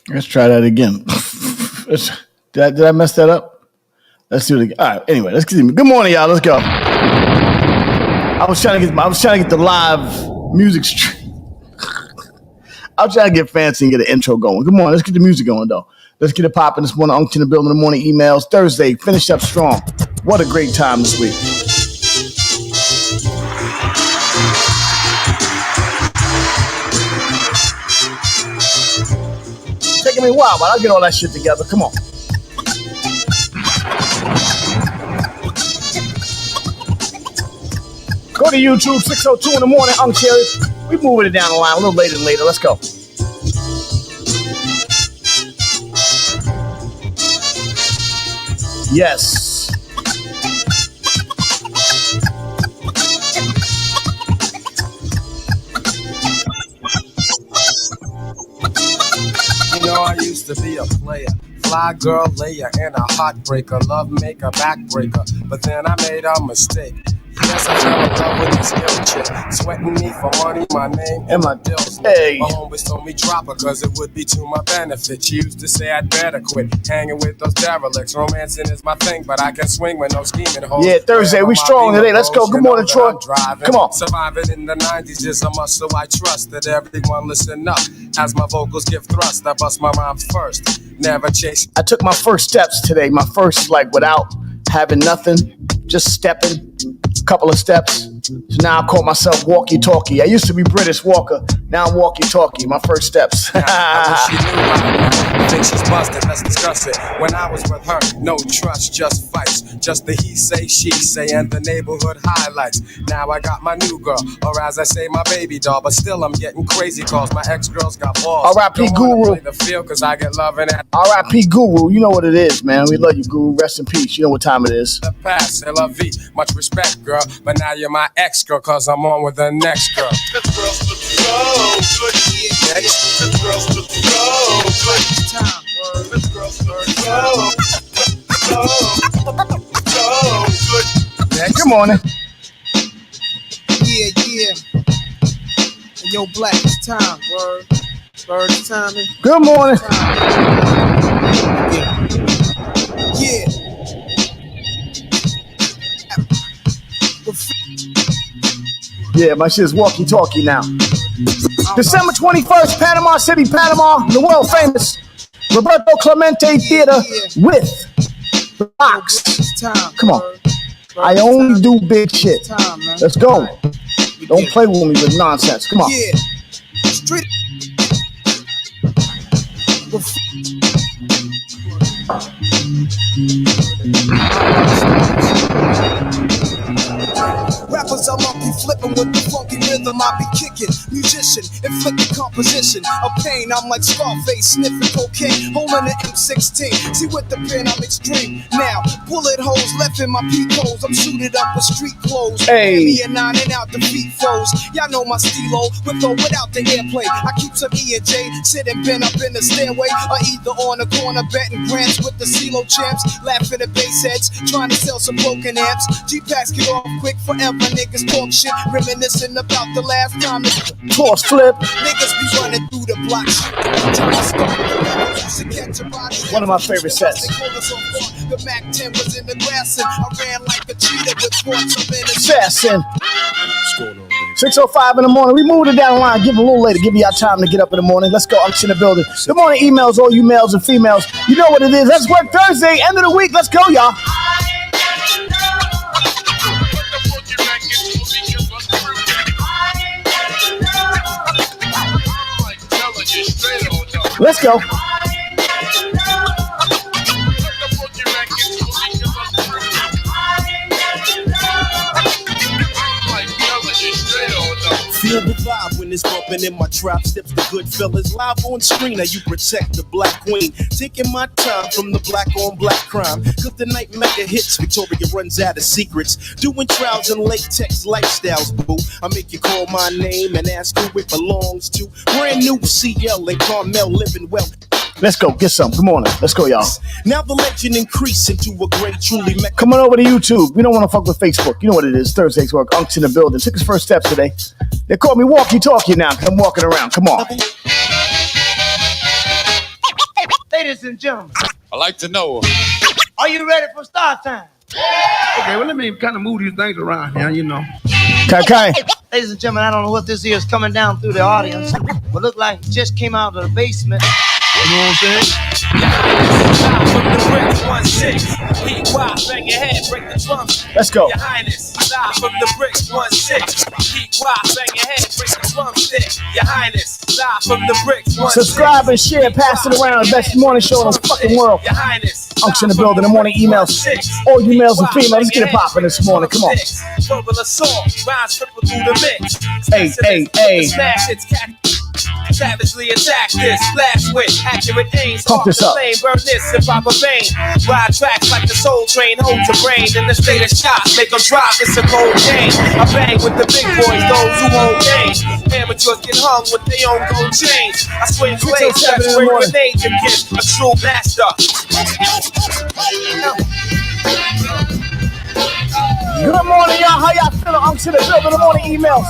Let's try that again. Did I mess that up? Let's do it again. All right. Anyway, let's continue. Good morning, y'all. Let's go. I was trying to get the live music stream. I was trying to get fancy and get an intro going. Good morning. Let's get the music going though. Let's get it popping this morning. Unc in the building. The morning emails. Thursday. Finish up strong. What a great time this week. Taking me a while, but I'll get all that shit together. Come on. Go to YouTube, 6:02 in the morning, Unc Cherry. We moving it down the line a little later and later. Let's go. Yes. You know I used to be a player. Fly girl layer and a heartbreaker, love maker, backbreaker. But then I made a mistake. Yes, I fell in love with this ill chick, sweating me for money, my name and my deals. Hey. My homies told me drop her cause it would be to my benefit. She used to say I'd better quit hanging with those derelicts. Romancing is my thing, but I can swing with no scheming hoes. Yeah, Thursday, we strong today. Let's go. Good morning, Troy. Come on. Surviving in the 90s is a muscle I trust that everyone listen up. As my vocals give thrust, I bust my rhymes first. Never chase. I took my first steps today. My first, without having nothing, just stepping. Couple of steps. So now I call myself walkie-talkie. I used to be British Walker. Now I'm walkie-talkie. My first steps. I wish you knew right now. You think she's busted? Let's discuss it. When I was with her, no trust, just fights. Just the he say, she say, and the neighborhood highlights. Now I got my new girl, or as I say, my baby doll. But still I'm getting crazy calls. My ex-girls got balls. R.I.P. Guru. The field cause I get love in it. R.I.P. Guru. You know what it is, man. We love you, Guru. Rest in peace. You know what time it is. The past, L.A.V. Much respect, girl. But now you're my ex-girl cause I'm on with the next girl. This girl's the good. This girl's the good. Time. This girl's the good. Good morning. Yeah. Yo, Black, it's time. Word. Bird, it's time. Good morning. Yeah. Yeah, my shit's walkie-talkie now. December 21st, Panama City, Panama, the world famous Roberto Clemente Theater with the Box. Come on. I only do big shit. Let's go. Don't play with me with nonsense. Come on. Yeah. Straight. Rappers are monkey flipping with the funky rhythm I be kicking. Musician, inflicting composition of pain. I'm like Scarface, sniffing cocaine, holding an M16. See with the pen, I'm extreme. Now, bullet holes left in my peep holes. I'm suited up with street clothes. Hey. Me and 9 and out the feet foes. Y'all know my stilo, with or without the airplay. I keep some E and J, sitting bent up in the stairway, or either on the corner betting grants with the CeeLo champs, laughing at bass heads, trying to sell some broken amps. G-Packs get off quick forever, niggas talk shit, reminiscing about the last time this Toss flip. niggas be running through the block, trying to start the catch a body. One of my favorite sets. The Mac 10 was in the grass and I ran like a cheetah with thoughts of innocence. Assassin. 6:05 in the morning. We moved it down the line. Give it a little later. Give y'all time to get up in the morning. Let's go. I'm in the building. Good morning, emails, all you males and females. You know what it is. Let's work Thursday, end of the week. Let's go, y'all. Let's go. Feel the vibe when it's bumping in my trap. Steps the good fellas live on screen. Now you protect the black queen. Taking my time from the black on black crime. Cause the night mega hits. Victoria runs out of secrets. Doing trials and latex lifestyles, boo. I make you call my name and ask who it belongs to. Brand new CL and Carmel living well. Let's go. Get some. Come on. Let's go, y'all. Now the legend increase into a great truly mecca. Come on over to YouTube. We don't want to fuck with Facebook. You know what it is. Thursday's work. Unc's in the building. Took his first steps today. They call me walkie-talkie now because I'm walking around. Come on. Ladies and gentlemen, I like to know. are you ready for start time? Okay, well, let me kind of move these things around here, you know. Okay. Ladies and gentlemen, I don't know what this is coming down through the audience, but look like it just came out of the basement. You know what I'm saying? From the bricks, 1-6. Heat wild, bang your head, break the drums. Let's go. Your Highness, live from the bricks, 1-6. Heat wild, bang your head, break the drumstick. Your Highness, live from the bricks, 1-6. Subscribe and share, pass it around. The best morning show in the fucking world. Your Highness, Unction in the building. The morning emails. All you males and females, let's get it popping this morning. Come on. Verbal assault, rhymes triple through the mix. Hey, hey, hey. Smash hits, cat. Savagely attack this, blast with accurate aim. Pump this up. Flame, burn this in proper vein. Ride tracks like the soul train, hold your brain in the state of shock. Make them drop, it's a cold game. I bang with the big boys, those who won't game. Amateurs get hung with their own gold chains. I swing blades, that's where grenades and get a true master. Good morning, y'all. How y'all feeling? Unction in the building. The morning emails.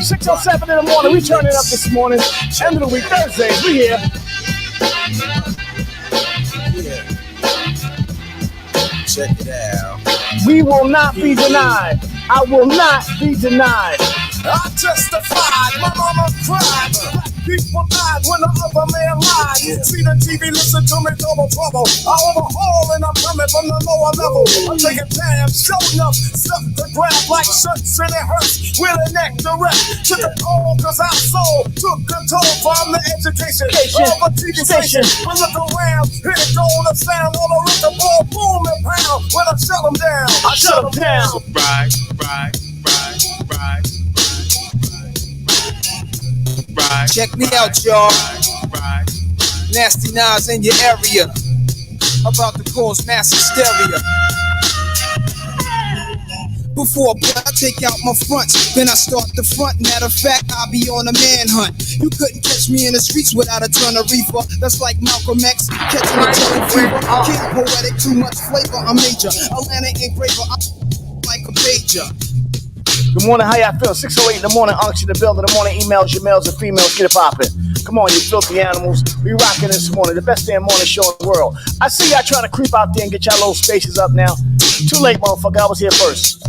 6:07 in the morning. We turning up this morning. End of the week, Thursdays. We here. Check it out. We will not be denied. I will not be denied. I testified, my mama cried. People died when the other man lied. See the TV, listen to me, double trouble. I overhaul and I'm coming from the lower level. I'm taking tabs, showing up, stuff to grab like shirts and it hurts. With a neck direct to the call, cause I sold, took control from the education of a TV station. But look around, here it go, the sound on the record ball, boom and pound. When I shut them down, I shut them down. Right. Check me out, y'all. Nasty Nas in your area. About to cause mass hysteria. Before I take out my fronts, then I start the front. Matter of fact, I'll be on a manhunt. You couldn't catch me in the streets without a ton of reefer. That's like Malcolm X catching a ton of fever. King poetic, too much flavor. I'm major. Atlanta engraver. I'm like a pager. Good morning. How y'all feel? 6:08 in the morning. Unction in the building. The morning emails. Your males and females. Get it popping. Come on, you filthy animals. We rocking this morning. The best damn morning show in the world. I see y'all trying to creep out there and get y'all little spaces up now. Too late, motherfucker. I was here first.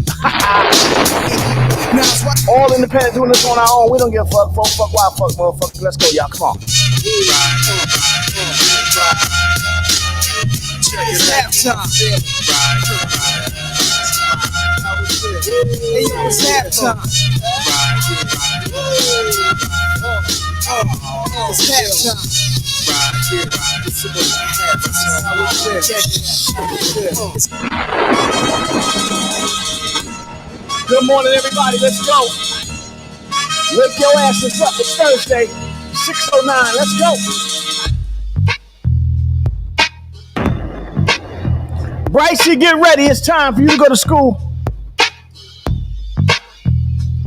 All independent doing this on our own. We don't give a fuck. Fuck, why fuck, motherfucker. Let's go, y'all. Come on. It's halftime. Hey, yo, it's halftime. It's halftime. Good morning, everybody. Let's go. Wake your asses up. It's Thursday, 6:09. Let's go. Bryce, you get ready. It's time for you to go to school.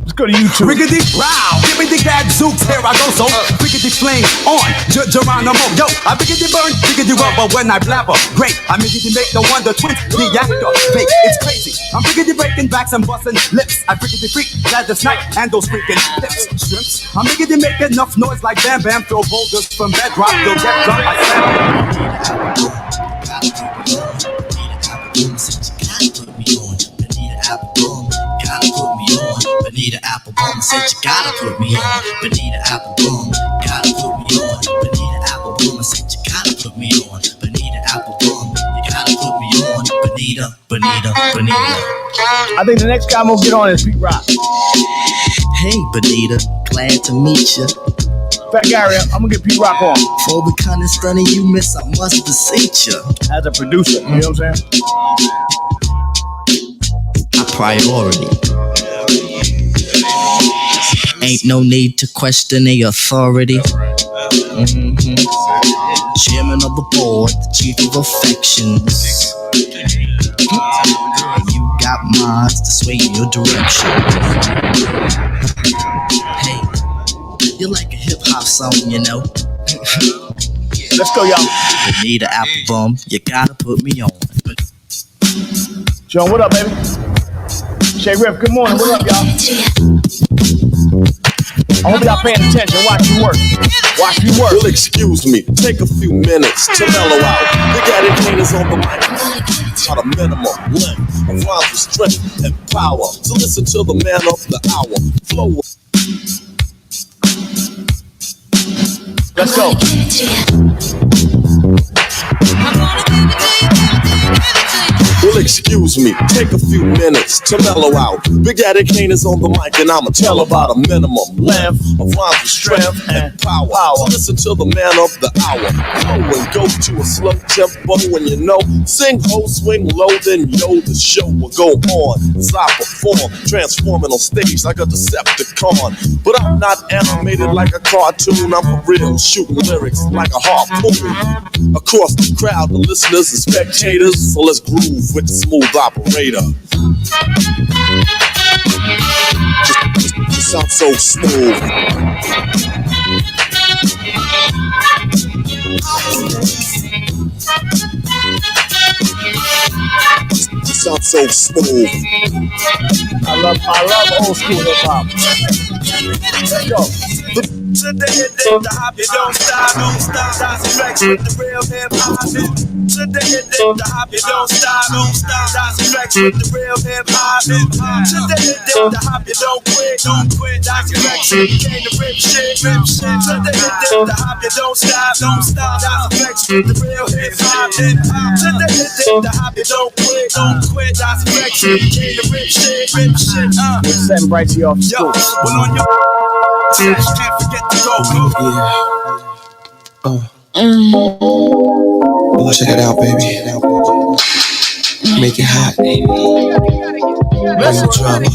Let's go to YouTube. Riggedy wow, give me the gadzooks, here I go, so riggedy flame on, Geronimo, yo, I riggedy burn, riggedy rubber when I blabber, great, I riggedy make the wonder twins, the actor, fake, it's crazy, I'm riggedy breaking backs and busting lips, I riggedy freak, Gladys Knight, and those freaking lips, shrimps, I'm riggedy make enough noise like Bam Bam, throw boulders from bedrock, you'll get drunk, I Bonita Applebum said you gotta put me on. Bonita Applebum, gotta put me on. Bonita Applebum said you gotta put me on. Bonita Applebum, you gotta put me on. Bonita. I think the next guy I'm gonna get on is Pete Rock. Hey Bonita, glad to meet you. Fat Gary, I'm gonna get Pete Rock on. For becoming stunning you miss, I must beseech you. As a producer, you know what I'm saying? A priority. Ain't no need to question the authority. Chairman of the board, the chief of affections. You got minds to sway in your direction. Hey, you're like a hip hop song, you know. Let's go, y'all. Bonita Applebum, you gotta put me on. John, what up, baby? Shay Riff, good morning. What up, y'all? I hope y'all paying attention. Watch you work. Watch me work. Well, excuse me, take a few minutes to mellow out. Big Daddy Kane is on the mic. Got a minimum length of rhymes with strength and power. So listen to the man of the hour. Flow. Let's go. Well, excuse me, take a few minutes to mellow out. Big Daddy Kane is on the mic, and I'ma tell about a minimum length of rhymes with strength and power. So listen to the man of the hour. Flow and go to a slow tempo, and you know, sing ho, swing low, then yo, the show will go on as I perform, transforming on stage like a Decepticon. But I'm not animated like a cartoon. I'm for real, shooting lyrics like a harpoon across the crowd, the listeners and spectators. So let's groove with the smooth operator. Just sound so smooth. Just sound so smooth. I love old school hip hop. Let's go. To the hit, the hop, you don't stop, don't stop. That's flex with the real hip hop. To the hit, the hop, you don't stop, don't stop. That's flex with the real hip hop. To the hit, the hop, you don't quit, don't quit. That's flex, you came to rip shit, rip shit. To the hit, the hop, you don't stop, don't stop. That's flex with the real hip hop. To the hit, the hop, you don't quit, don't quit. That's flex, you came to rip shit, rip shit. Send Bright to you off school. Well, on your can't forget to go. Well, check it out, baby. Make it hot. Bring the drama.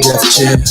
Def Jam.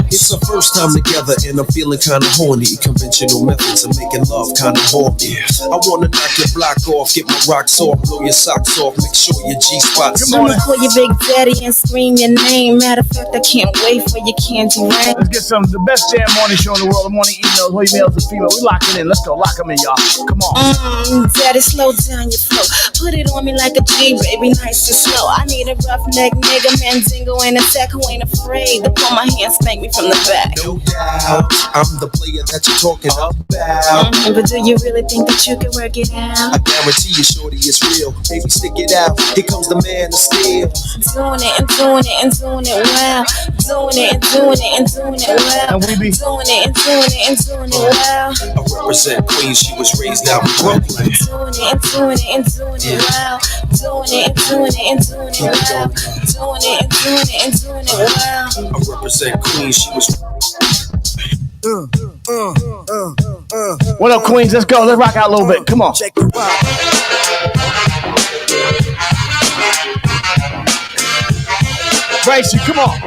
It's our first time together and I'm feeling kinda horny. Conventional methods of making love kinda bore me. I wanna knock your block off, get my rocks off, blow your socks off, make sure your G-spot's I'ma call your big daddy and scream your name. Matter of fact, I can't wait for your candy rain. Let's get some the best damn morning show in the world. The morning emails, who males and female. We locking in. Let's go. Lock them in, y'all. Come on. Daddy, slow down your flow. Put it on me like a G, baby, nice and slow. I need a roughneck nigga, Mandingo and a tech who ain't afraid to pull my hand, spank me from the back. No doubt, I'm the player that you're talking about. But do you really think that you can work it out? I guarantee you, shorty, it's real. Baby, stick it out. Here comes the man of steel. Doing it and doing it and doing it well. Doing it and doing it and doing it well. And we be doing it and doing it and doing it well. I represent Queens, she was raised out in Brooklyn. Doing it and doing it and doing it well. Doing it and doing it and doing it well. Doing it and doing it and doing it well. I represent Queens, she was. What up, Queens? Let's go. Let's rock out a little bit. Come on. Check the rock. Bracy, come on.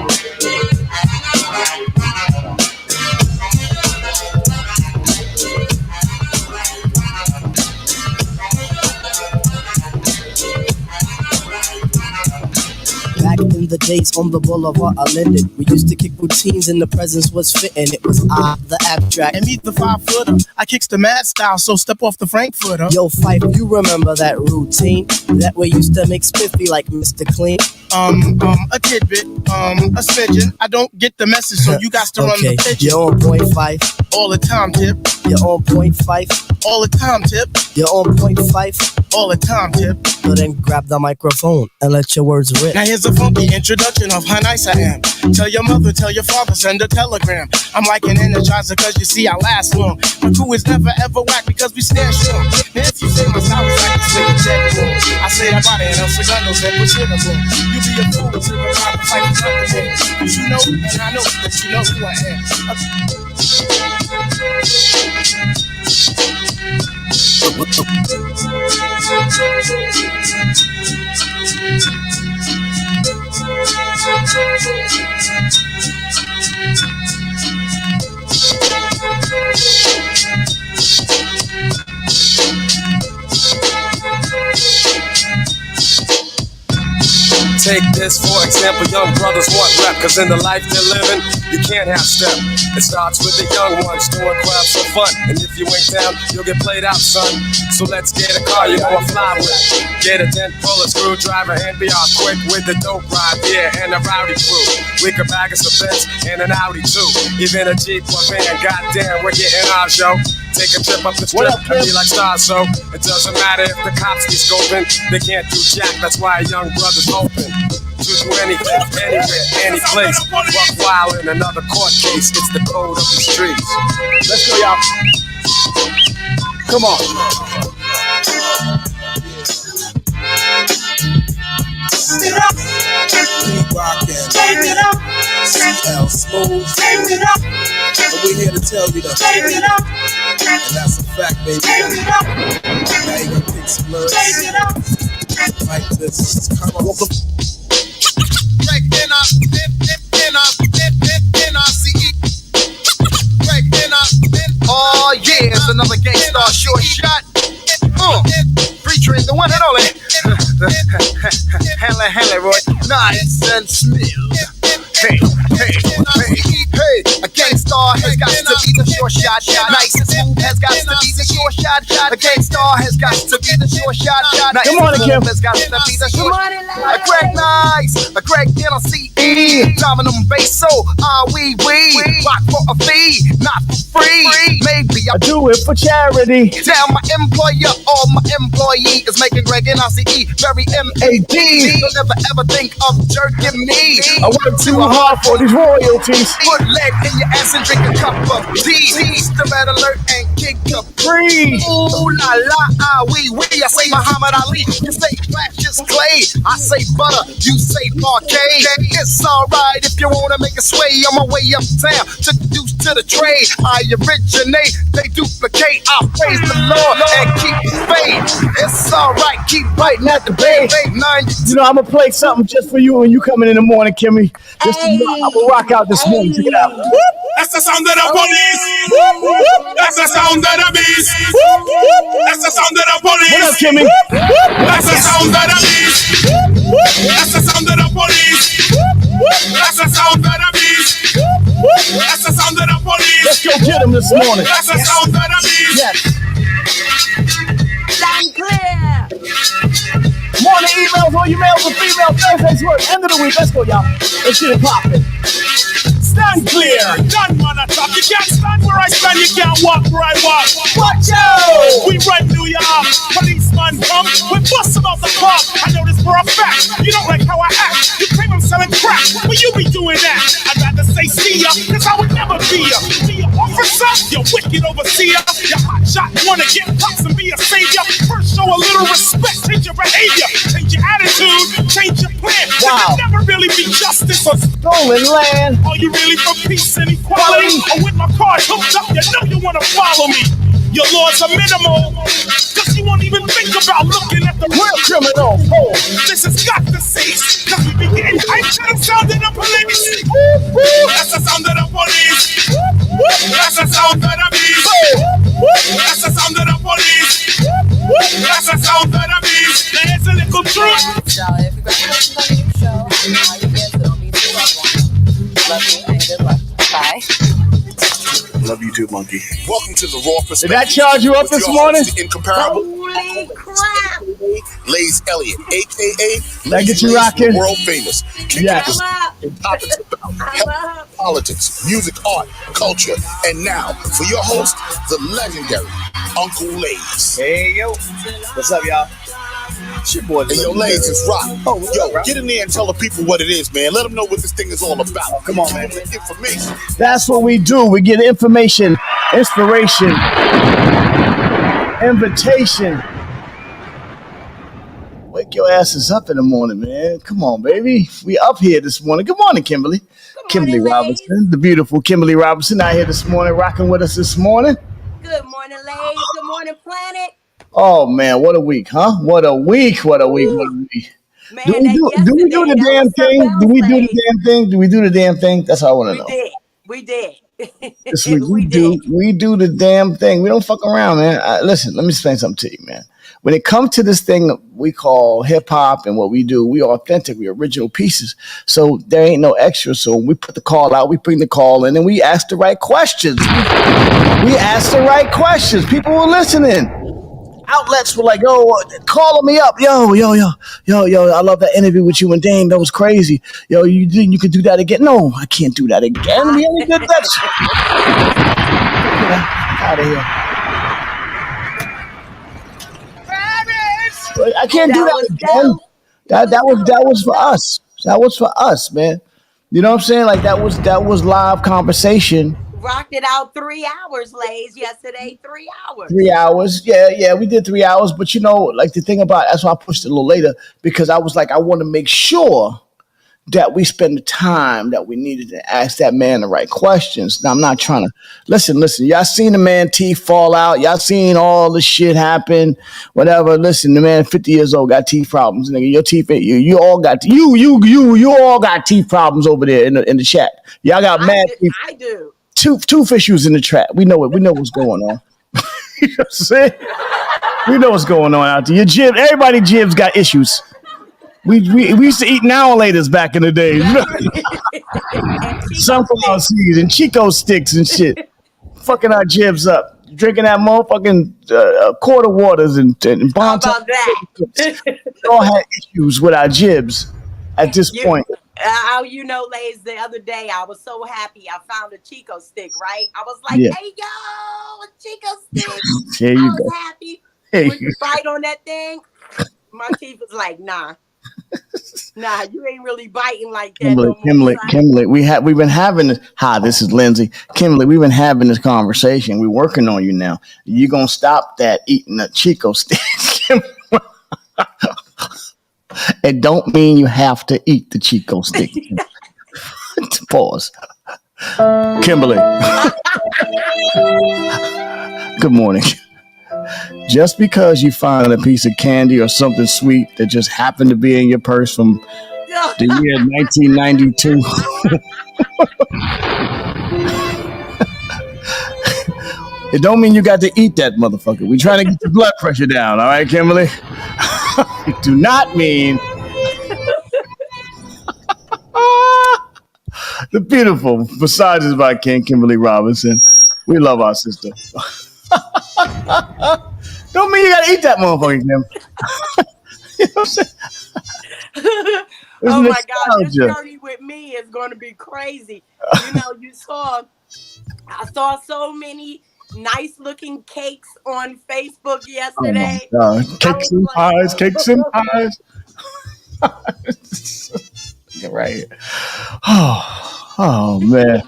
Back in the days on the boulevard I landed, we used to kick routines and the presence was fitting. It was the abstract. And meet the 5-footer. I kicks the mad style, so step off the Frankfurter. Yo, Fife, you remember that routine? That way used to make spiffy like Mr. Clean. A tidbit, a smidgen. I don't get the message, so you got to run the pigeon. You're on point, Fife. All the time, Tip. You're on point, Fife. All the time, Tip. You're on point, Fife. All the time, Tip. So then grab the microphone and let your words rip. Now here's a funky introduction of how nice I am. Tell your mother, tell your father, send a telegram. I'm like an energizer cause you see I last long. My crew is never ever whack because we stand strong. Now if you say my style is like this, make a check for. I say that body and El Segundo said push it up. You be a fool to the rock to fight for nothing. Cause you know and I know that you know who I Take this for example, young brothers want rap, cause in the life they're living, you can't have step. It starts with the young ones doing crowds for fun, and if you ain't down, you'll get played out, son. So let's get a car you wanna fly with. Get a dent, pull a screwdriver, and be all quick with the dope ride, yeah, and a rowdy crew. We could bag us a Benz and an Audi too, even a Jeep or van. Goddamn, we're getting ours, yo. Take a trip up the strip and be like stars, so it doesn't matter if the cops be scoping. They can't do jack, that's why a young brother's open to do anything, anywhere, any place. Buck wild in another court case. It's the code of the streets. Let's go, y'all. Come on. Keep rockin'. CL Smooth. And we're here to tell you that. And that's a fact, baby. Now you gonna pick some lyrics like this. Come on. Oh yeah, it's another Gangstar short shot. Featuring the one and only Hanley Roy, nice and smooth. Hey, a Gangstar has got to be the short shot. Nice and smooth has got to be the short shot. A Gangstar has got to be the short shot. Nice Good morning, Kim. has got to be the short shot. A Greg Nice, a Greg NLCE, Dominum Basso, we rock for a fee, not for free. Maybe I do it for charity. Damn, my employer or my employee is making Greg NLCE very MAD. Don't never ever think of jerking me. I work too hard for these royalties. Put lead in your ass and drink a cup of tea. The red alert and kick up Free. Ooh la la, we. I say Muhammad Ali, you say Cassius Clay. I say butter, you say parquet. It's alright if you wanna make a sway. On my way uptown, took the deuce to the trade. I originate, they duplicate. I praise the Lord and keep the faith. It's alright, keep biting at the bay. You know, I'm gonna play something just for you when you coming in the morning, Kimmy. Just I'm gonna rock out this morning. Check it out. That's the sound of the police. That's the sound of the beast. That's the sound of the police. What up, Kimmy? That's the sound of the beast. That's the sound of the police. That's the sound of the beast. That's the sound of the police. Let's go get him this morning. That's the sound of the beast. Yes. Sound clear. Morning emails, all you males and females. Thursday's work. End of the week. Let's go, y'all. Let's get it poppin'. Stand clear. Gunman attack. You can't stand where I stand. You can't walk where I walk. Watch out. We run New York. Policeman come. We bust them out the park. I know this for a fact. You don't like how I act. You claim I'm selling crack. But you be doing that. I'd rather say see ya, cause I would never be ya. Be a officer, you wicked overseer. You hot shot, wanna get pops and be a savior. First show a little respect. Change your behavior. Change your attitude. Change your plan. Wow. There can never really be justice or Stolen land. are you really for peace and equality? Or with my card hooked up, you know you wanna follow me. Your laws are minimal, cause you won't even think about looking at the Real criminal. Oh. This has got to cease, cause we be getting hyped to the sound of the police. That's the sound of the police. That's the sound of the beast. That's the sound of the police. That's the sound of the beast. There's a little truth. So if you guys want to new show, all you guys don't be too love you and good luck. Bye. Love you too, monkey. Welcome to the Raw Perspective. Did that charge you up this morning? The incomparable. Holy crap. Lays Elliott, a.k.a. That get you rocking? World famous. Yes. Topics about health, politics, music, art, culture, and now for your host, the legendary Uncle Lays. Hey yo, what's up, y'all? It's your boy, yo, Lays is rock. Oh, yo, get in there and tell the people what it is, man. Let them know what this thing is all about. Come on, man. Information. That's what we do. We get information, inspiration, invitation. Wake your asses up in the morning, man. Come on, baby. We up here this morning. Good morning, Kimberly. Kimberly Robinson, the beautiful Kimberly Robinson, out here this morning, rocking with us this morning. Good morning, Lays. Good morning, Planet. Oh, man, what a week, huh? What a week, what a week, what a week. Man, Do we do the damn thing? Do we do the damn thing? Do we do the damn thing? That's all I want to know. We did. This week we do the damn thing. We don't fuck around, man. Listen, let me explain something to you, man. when it comes to this thing we call hip hop and what we do, we authentic, we original pieces. So there ain't no extra. So when we put the call out, we bring the call in, and we ask the right questions. We ask the right questions. People were listening. Outlets were like, yo, calling me up. Yo, I love that interview with you and Dame. That was crazy. Yo, you could do that again. No, I can't do that again. We only did that shit. Out of here. I can't do that again. That was for us. That was for us, man. You know what I'm saying? Like that was live conversation. Rocked it out 3 hours, Lays, yesterday. 3 hours. 3 hours. Yeah, we did 3 hours. But you know, like the thing about that's why I pushed it a little later, because I was like, I want to make sure that we spend the time that we needed to ask that man the right questions. Now, I'm not trying to listen. Y'all seen the man teeth fall out. Y'all seen all the shit happen. Whatever. Listen, the man 50 years old got teeth problems. Nigga, your teeth. You all got you all got teeth problems over there in the chat. Y'all got mad teeth. I do. Tooth issues in the trap. We know it. We know what's going on. You know what I'm saying? We know what's going on out there. Your jib. Everybody jibs got issues. We used to eat now and laters back in the day. Sunflower seeds and Chico sticks and shit. Fucking our jibs up. Drinking that motherfucking quarter waters and How about that? We all had issues with our jibs at this point. You know, Lays, the other day I was so happy I found a Chico stick, right? I was like, Yeah. hey, yo, a Chico stick. There I you was go. happy. There When you you bite on that thing, my teeth was like, nah, you ain't really biting like that. Kimberly, we've been having this. Hi, this is Lindsay. Kimberly, we've been having this conversation. We're working on you now. You gonna stop that eating a Chico stick? It don't mean you have to eat the Chico stick. Pause. Kimberly. Good morning. Just because you find a piece of candy or something sweet that just happened to be in your purse from the year 1992. It don't mean you got to eat that motherfucker. We trying to get your blood pressure down, all right, Kimberly? It do not mean the beautiful massages by King Kimberly Robinson. We love our sister. Don't mean you gotta eat that motherfucker, Kim. You know what I'm saying? Oh my God, this journey with me is going to be crazy. You know, I saw so many nice looking cakes on Facebook yesterday. Oh my God. Cakes and pies, cakes and pies. Get right here. Oh man.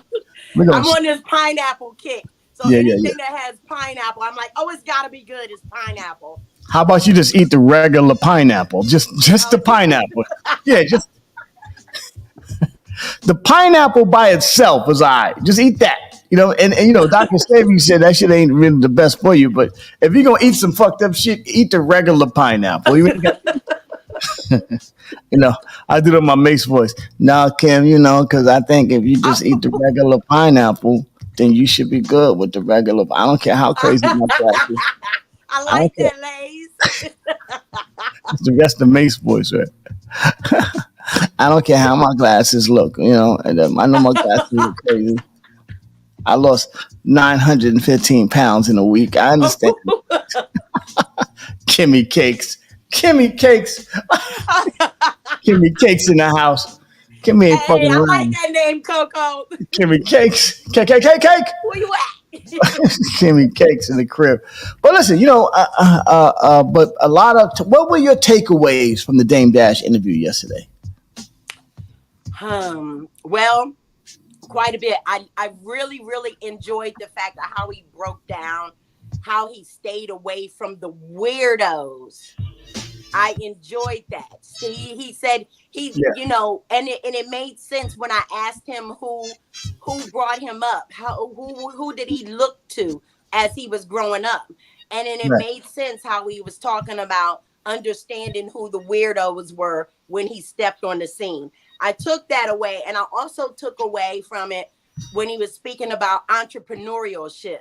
I'm on this pineapple kick. So anything that has pineapple, I'm like, oh, it's gotta be good. It's pineapple. How about you just eat the regular pineapple? Just the pineapple. Yeah, just the pineapple by itself is all right. Just eat that. You know, and you know, Dr. Stevie said that shit ain't really the best for you, but if you're gonna eat some fucked up shit, eat the regular pineapple. You know, I did it in my Mace voice. No, Kim, you know, because I think if you just eat the regular pineapple, then you should be good with the regular. I don't care how crazy my class is. I like that, Lays. The rest of Mace voice, right? I don't care how my glasses look, you know. And I know my glasses look crazy. I lost 915 pounds in a week. I understand. Kimmy Cakes. Kimmy Cakes. Kimmy Cakes in the house. Kimmy ain't fucking I around. like that name, Coco. Kimmy Cakes. Cake. Where you at? Kimmy Cakes in the crib. But listen, you know, but a lot of, what were your takeaways from the Dame Dash interview yesterday? Well, quite a bit. I really, really enjoyed the fact of how he broke down, how he stayed away from the weirdos. I enjoyed that. See, he said you know, and it made sense when I asked him who brought him up, who did he look to as he was growing up, and then it made sense how he was talking about understanding who the weirdos were when he stepped on the scene. I took that away, and I also took away from it when he was speaking about entrepreneurship.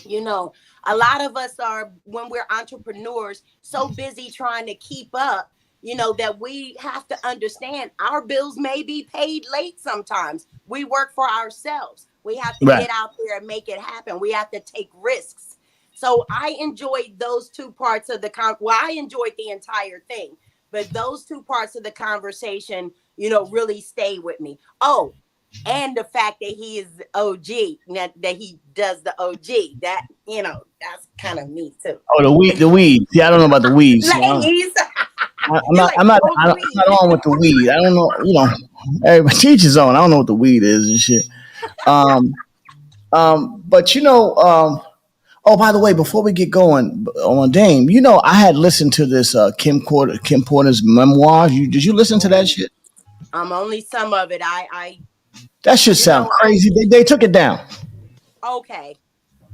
You know, a lot of us are, when we're entrepreneurs, so busy trying to keep up, you know, that we have to understand our bills may be paid late sometimes. We work for ourselves. We have to get out there and make it happen. We have to take risks. So I enjoyed those two parts of the I enjoyed the entire thing, but those two parts of the conversation, you know, really stay with me. Oh, and the fact that he is OG, that he does the OG, that, you know, that's kind of me too. Oh, the weed. See, I don't know about the weeds. Ladies. I'm not on with the weed. I don't know, you know, everybody teach his own. I don't know what the weed is and shit. But you know, oh, by the way, before we get going on Dame, you know, I had listened to this Kim Porter's memoir. Did you listen to that shit? Only some of it. That shit sound crazy. They took it down. Okay.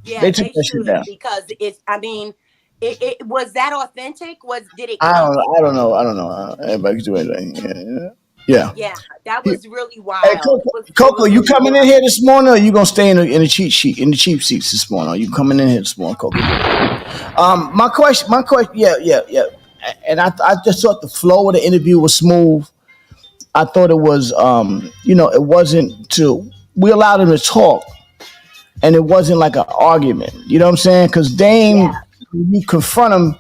Yeah, they took that shit down because it's. I mean, it was that authentic. Did it? I don't know. Everybody can do anything. Yeah. Yeah, that was really wild. Hey, Coco, you coming in here this morning, or you gonna stay in the cheap seats this morning? Are you coming in here this morning, Coco? My question. Yeah. And I just thought the flow of the interview was smooth. I thought it was, you know, it wasn't we allowed him to talk, and it wasn't like an argument. You know what I'm saying? Because Dame, you confront him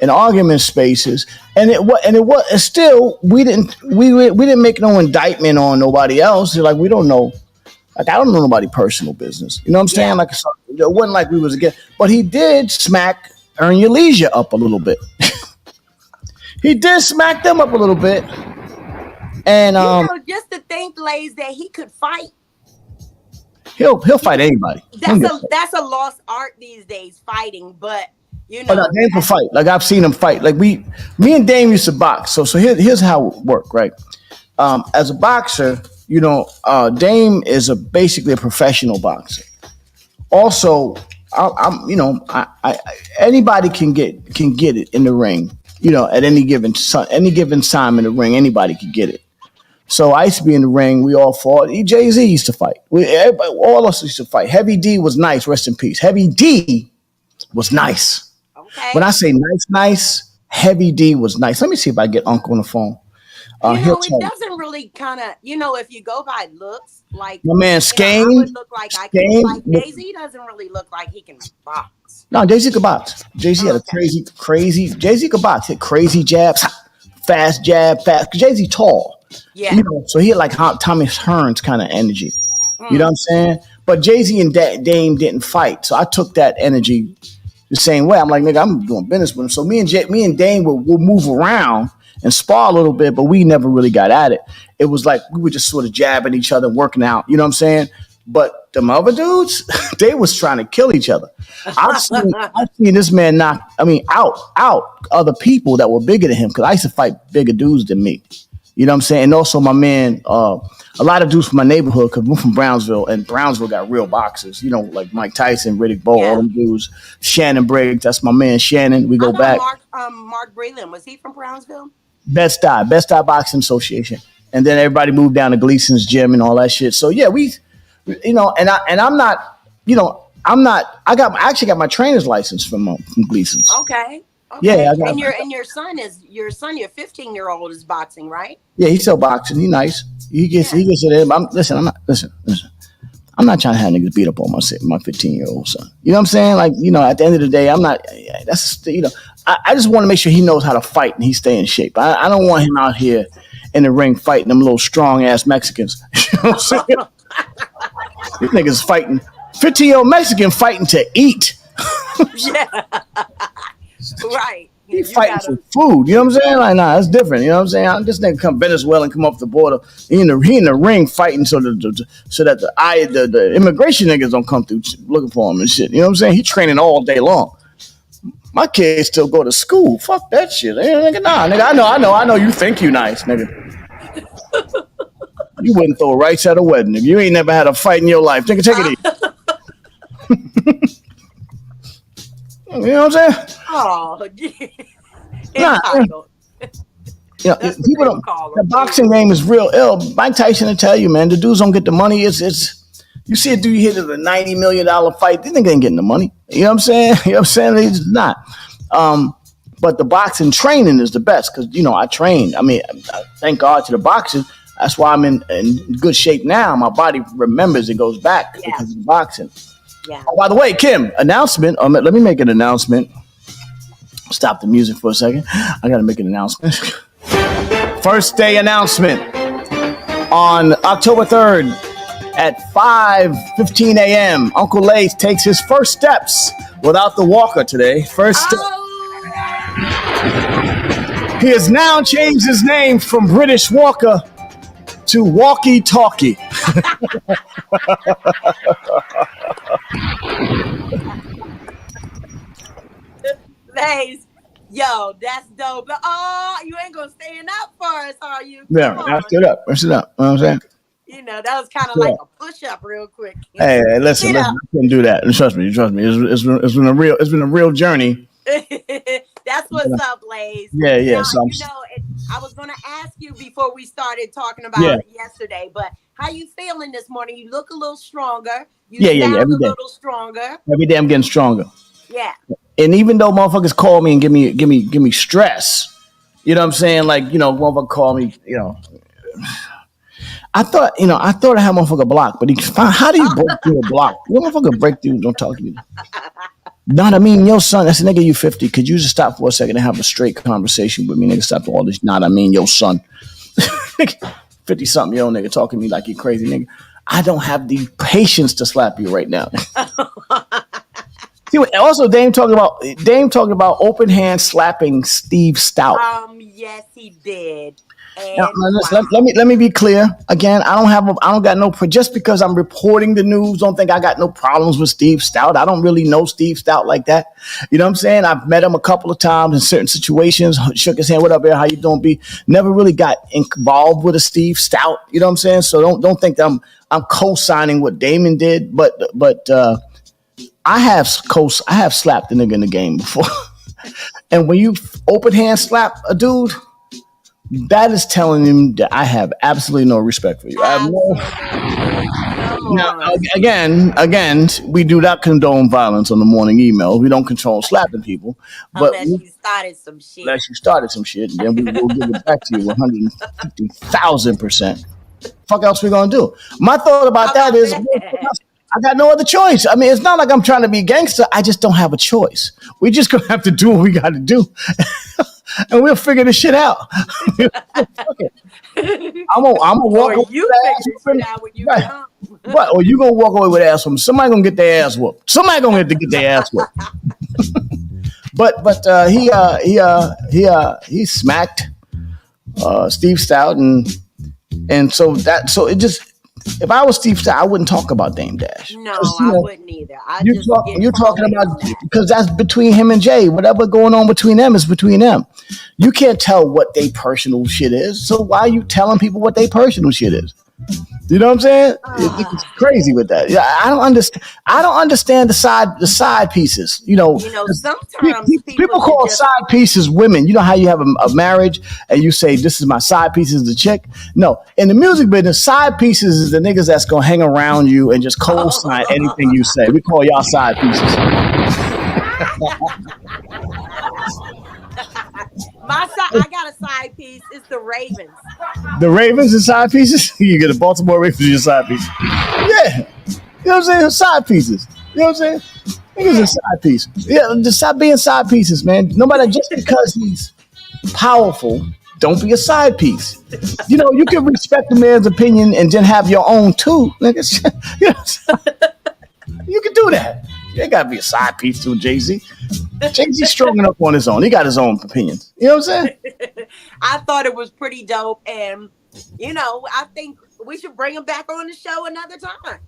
in argument spaces, and it was still we didn't make no indictment on nobody else. Like, we don't know, like, I don't know nobody personal business. You know what I'm saying? Like, it wasn't like we was against, but he did smack Earn Your Leisure up a little bit. He did smack them up a little bit. And you know, just to think, Lays, that he could fight. He'll fight anybody. That's a lost art these days, fighting. But you know, Dame can fight. Like, I've seen him fight. Like, me and Dame used to box. So here's how it worked, right? As a boxer, you know, Dame is basically a professional boxer. Also, anybody can get it in the ring. You know, at any given time in the ring, anybody could get it. So I used to be in the ring. We all fought. Jay-Z used to fight. All of us used to fight. Heavy D was nice. Rest in peace. Heavy D was nice. Okay. When I say nice, Heavy D was nice. Let me see if I get Uncle on the phone. You know, it doesn't really kind of, you know, if you go by looks, like my man Skane, I would look like I can. Like Jay-Z doesn't really look like he can box. No, Jay-Z could box. Jay-Z had a crazy. Jay-Z could box. He had crazy jabs, fast jab, fast. Jay-Z tall. Yeah. You know, so he had like Tommy Hearns kind of energy. You know what I'm saying? But Jay-Z and Dame didn't fight, so I took that energy the same way. I'm like, nigga, I'm doing business with him. So me and Dame will move around and spar a little bit, but we never really got at it. It was like we were just sort of jabbing each other, working out. You know what I'm saying? But the other dudes, they was trying to kill each other. I've seen this man knock, out other people that were bigger than him, because I used to fight bigger dudes than me. You know what I'm saying? And also my man, a lot of dudes from my neighborhood, because we're from Brownsville, and Brownsville got real boxers, you know, like Mike Tyson, Riddick Bowe, all them dudes. Shannon Briggs, that's my man Shannon. We go back. Mark Breland, was he from Brownsville? Best-Eye Boxing Association. And then everybody moved down to Gleason's gym and all that shit. So yeah, you know, and I'm not, you know, I actually got my trainer's license from Gleason's. Okay. Yeah, and your son, your 15-year-old is boxing, right? Yeah, he's still boxing. He's nice. He gets it in. Listen. I'm not trying to have niggas beat up on my 15-year-old son. You know what I'm saying? Like, you know, at the end of the day, I'm not. You know, I just want to make sure he knows how to fight and he stay in shape. I don't want him out here in the ring fighting them little strong ass Mexicans. You know what I'm saying? These niggas fighting 15-year-old Mexican fighting to eat. Yeah. Right. He fighting for food. You know what I'm saying? Like, nah, that's different. You know what I'm saying? This nigga come Venezuela and come off the border. He in the ring fighting so that the immigration niggas don't come through looking for him and shit. You know what I'm saying? He training all day long. My kids still go to school. Fuck that shit. Nigga, nah, nigga. I know. You think you nice, nigga. You wouldn't throw rights at a wedding if you ain't never had a fight in your life. Nigga, take it easy. You know what I'm saying? Oh, you know, people don't. The boxing game is real ill. Mike Tyson will tell you, man. The dudes don't get the money. It's. You see a dude hit a $90 million fight. They ain't getting the money. You know what I'm saying? You know what I'm saying? He's not. But the boxing training is the best because, you know, I trained. I mean, thank God to the boxing. That's why I'm in good shape now. My body remembers, it goes back because of the boxing. Yeah. Oh, by the way, Kim, announcement. Let me make an announcement. Stop the music for a second. I got to make an announcement. First day announcement on October 3rd at 5:15 a.m. Uncle Lace takes his first steps without the walker today. First step. He has now changed his name from British Walker to Walkie Talkie. Lace, yo, that's dope. Oh, you ain't gonna stand up for us, are you? Yeah, I stood up. I stood up. You know what I'm saying? You know, that was kind of like a push up real quick. Hey, listen, I couldn't do that. Trust me. It's been a real journey. That's what's up, Blaze. Yeah. Now, So I was gonna ask you before we started talking about it yesterday, but how you feeling this morning? You look a little stronger. You sound every day. a little stronger. Every day I'm getting stronger. Yeah. And even though motherfuckers call me and give me stress, you know what I'm saying? Like, you know, motherfucker call me, you know. I thought I had motherfucker blocked, but how do you break through a block? You motherfucker break through, don't talk to me. Not I mean, yo, son, that's a nigga, you 50. Could you just stop for a second and have a straight conversation with me, nigga? Stop all this. Not I mean, yo, son. 50-something, yo, nigga, talking to me like you crazy, nigga. I don't have the patience to slap you right now. See, also, Dame talking about open hand slapping Steve Stout. Yes, he did. Now, let me be clear again. I don't got no just because I'm reporting the news. Don't think I got no problems with Steve Stout. I don't really know Steve Stout like that. You know what I'm saying? I've met him a couple of times in certain situations. Shook his hand. What up, there? How you doing? B. Never really got involved with a Steve Stout. You know what I'm saying? So don't think that I'm co-signing what Damon did. But I have slapped a nigga in the game before. And when you open hand slap a dude, that is telling him that I have absolutely no respect for you. I have Now, again, we do not condone violence on the morning email. We don't control slapping people. But unless you started some shit. And then we will give it back to you 150,000%. Fuck else we gonna do? My thought about that is I got no other choice. I mean, it's not like I'm trying to be gangster. I just don't have a choice. We just gonna have to do what we got to do. And we'll figure this shit out. I'm gonna walk away with ass whooping. What? Or you gonna walk away with ass whooping? Somebody gonna get their ass whooped. Somebody gonna have to get their ass whooped. But he smacked Steve Stout and so it just. If I was Steve Stout, I wouldn't talk about Dame Dash. No, I wouldn't either. You're talking about because that's between him and Jay. Whatever going on between them is between them. You can't tell what their personal shit is. So why are you telling people what their personal shit is? You know what I'm saying? It's crazy with that. Yeah, I don't understand the side pieces. You know sometimes people call side pieces women. You know how you have a marriage and you say this is my side piece is the chick. No, in the music business, side pieces is the niggas that's gonna hang around you and just co-sign anything you say. We call y'all side pieces. I got a side piece. It's the Ravens. The Ravens and side pieces? You get a Baltimore Ravens as your side piece. Yeah. You know what I'm saying? Side pieces. You know what I'm saying? Niggas a side piece. Yeah, just stop being side pieces, man. No matter, just because he's powerful, don't be a side piece. You know, you can respect the man's opinion and then have your own too. Niggas. You know, you can do that. You ain't gotta be a side piece to Jay-Z. Jay-Z's strong enough on his own. He got his own opinions. You know what I'm saying? I thought it was pretty dope, and I think we should bring him back on the show another time.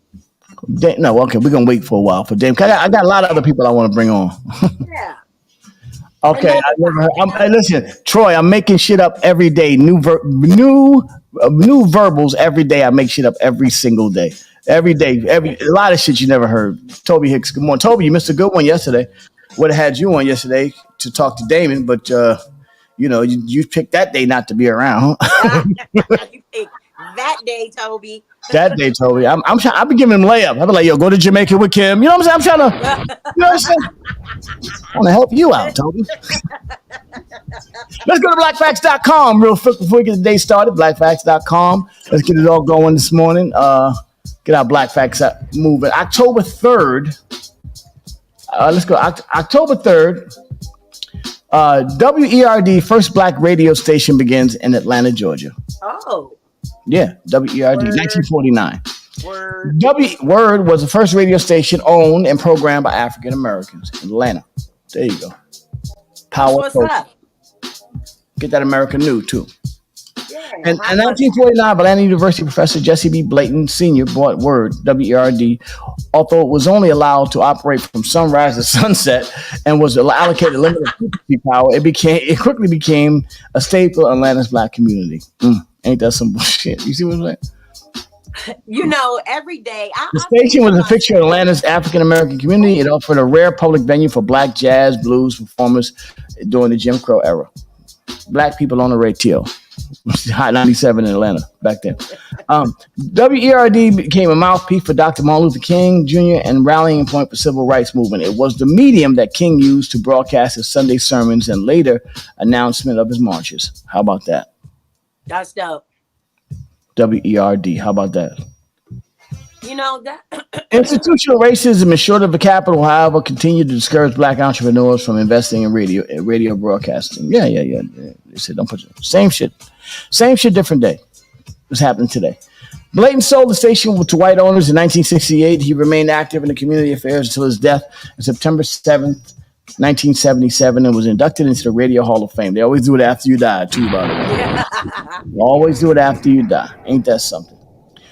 No, okay, we're gonna wait for a while for Dame. I got a lot of other people I want to bring on. Yeah. Okay, listen, Troy. I'm making shit up every day. New verbals every day. I make shit up every single day. Every day, a lot of shit you never heard. Toby Hicks, good morning. Toby, you missed a good one yesterday. Would have had you on yesterday to talk to Damon, but you picked that day not to be around. You picked that day, Toby. That day, Toby. I'm trying. I've been giving him layup. I've been like, yo, go to Jamaica with Kim. You know what I'm saying? I'm trying to. You know what I'm saying? I want to help you out, Toby. Let's go to blackfacts.com real quick before we get the day started. Blackfacts.com. Let's get it all going this morning. Get our Black Facts moving. October 3rd. Let's go. October 3rd. WERD, first black radio station, begins in Atlanta, Georgia. Oh. Yeah, WERD, 1949. Word. Word was the first radio station owned and programmed by African Americans in Atlanta. There you go. Power. What's up? Get that American new too. Yeah, and in 1949, Atlanta University professor Jesse B. Blayton Sr. bought Word, WERD, although it was only allowed to operate from sunrise to sunset and was allocated limited frequency power. It quickly became a staple in Atlanta's black community. Ain't that some bullshit? You see what I'm saying? You know, every day. The station was a fixture of Atlanta's African American community. It offered a rare public venue for black jazz, blues performers during the Jim Crow era. Black people on the radio. Hot 97 in Atlanta back then. WERD became a mouthpiece for Dr. Martin Luther King Jr. and rallying point for civil rights movement. It was the medium that King used to broadcast his Sunday sermons and later announcement of his marches. How about that? That's dope. WERD. How about that? You know that institutional racism is short of the capital, however, continued to discourage black entrepreneurs from investing in radio broadcasting. Yeah. They said don't put same shit, different day. What's happening today? Blayton sold the station to white owners in 1968. He remained active in the community affairs until his death on September 7th, 1977, and was inducted into the Radio Hall of Fame. They always do it after you die, too, by the way. Always do it after you die. Ain't that something?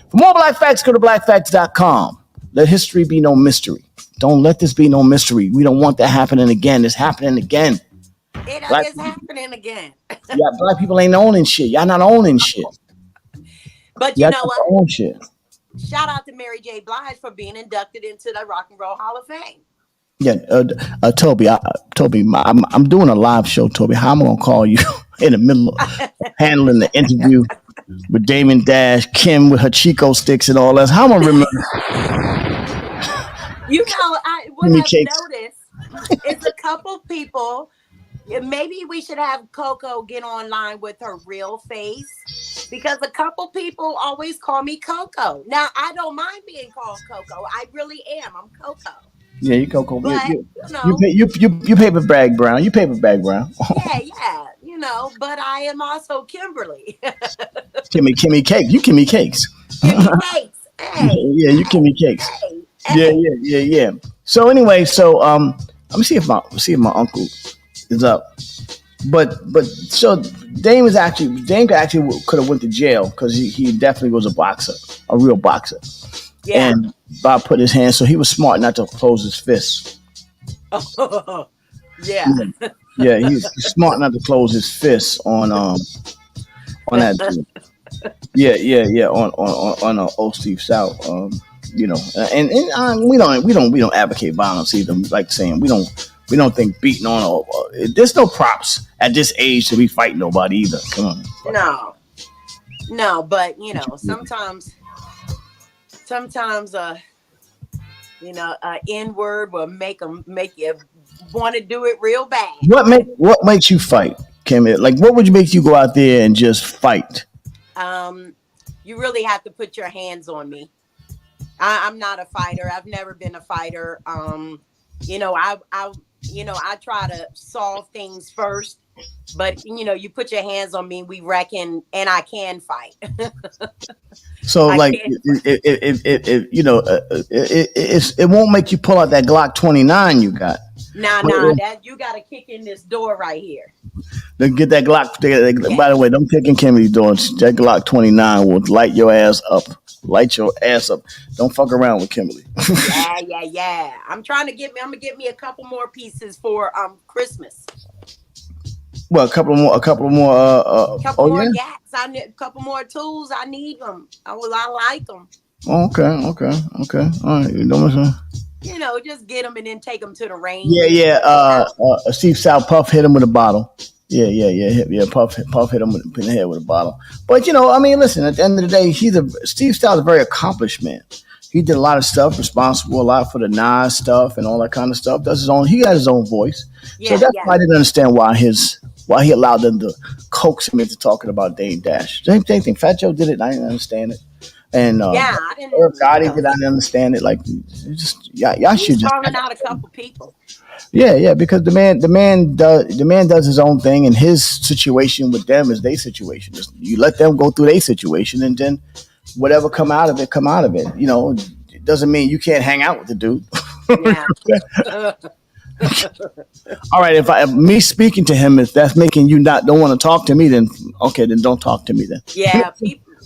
For more Black Facts, go to blackfacts.com. Let history be no mystery. Don't let this be no mystery. We don't want that happening again. It's happening again. It is happening again. Yeah, black people ain't owning shit. Y'all not owning shit. But you know what? Own shit. Shout out to Mary J. Blige for being inducted into the Rock and Roll Hall of Fame. Yeah, Toby, I'm doing a live show, Toby. How am I gonna call you in the middle of handling the interview with Damon Dash, Kim with her Chico sticks and all that? How am I remember? You know, what I've noticed is a couple people. Maybe we should have Coco get online with her real face, because a couple people always call me Coco. Now I don't mind being called Coco. I really am. I'm Coco. Yeah, you Coco. But, you paper bag brown. You paper bag brown. yeah. You know, but I am also Kimberly. Kimmy Cake. You Kimmy Cakes. Kimmy Cakes. Hey. Yeah, you Kimmy Cakes. Hey. Yeah. So anyway, let me see if my uncle is up. But so Dame could actually went to jail because he definitely was a boxer, a real boxer. Yeah. And Bob put his hands, so he was smart not to close his fists. Yeah. Yeah, he's smart not to close his fists on that. Yeah. On old Steve South. You know, and we don't advocate violence either. Like saying we don't think beating on. There's no props at this age to be fighting nobody either. Come on. No, but you know, sometimes N-word will make you want to do it real bad. What makes you fight, Kim? Like, what would make you go out there and just fight? You really have to put your hands on me. I'm not a fighter. I've never been a fighter. I try to solve things first, but you put your hands on me, we reckon, and I can fight. So it won't make you pull out that Glock 29 you got. Nah, that you got to kick in this door right here. Then get that Glock. By the way, don't kick in Kimmy's door. That Glock 29 will light your ass up. Don't fuck around with Kimberly. Yeah. I'm gonna get me a couple more pieces for Christmas. Well, a couple more. Gats. I need a couple more tools. I need them. I like them. Okay. All right. You know what I'm saying? Just get them and then take them to the range. Yeah. Steve South Puff hit him with a bottle. Yeah. Puff hit him in the head with a bottle. But I mean, listen. At the end of the day, Steve Styles is a very accomplished man. He did a lot of stuff, responsible a lot for the Nas stuff and all that kind of stuff. Does his own. He got his own voice. So that's why I didn't understand why he allowed them to coax him into talking about Dame Dash. Same thing. Fat Joe did it. I didn't understand it. And I didn't. Eric Gotti did. I didn't understand it. Like, y'all should just throwing out a couple people. Yeah, because the man does his own thing, and his situation with them is their situation. Just, you let them go through their situation, and then whatever come out of it. It doesn't mean you can't hang out with the dude. Yeah. All right, if me speaking to him, if that's making you don't want to talk to me, then okay, then don't talk to me then. Yeah,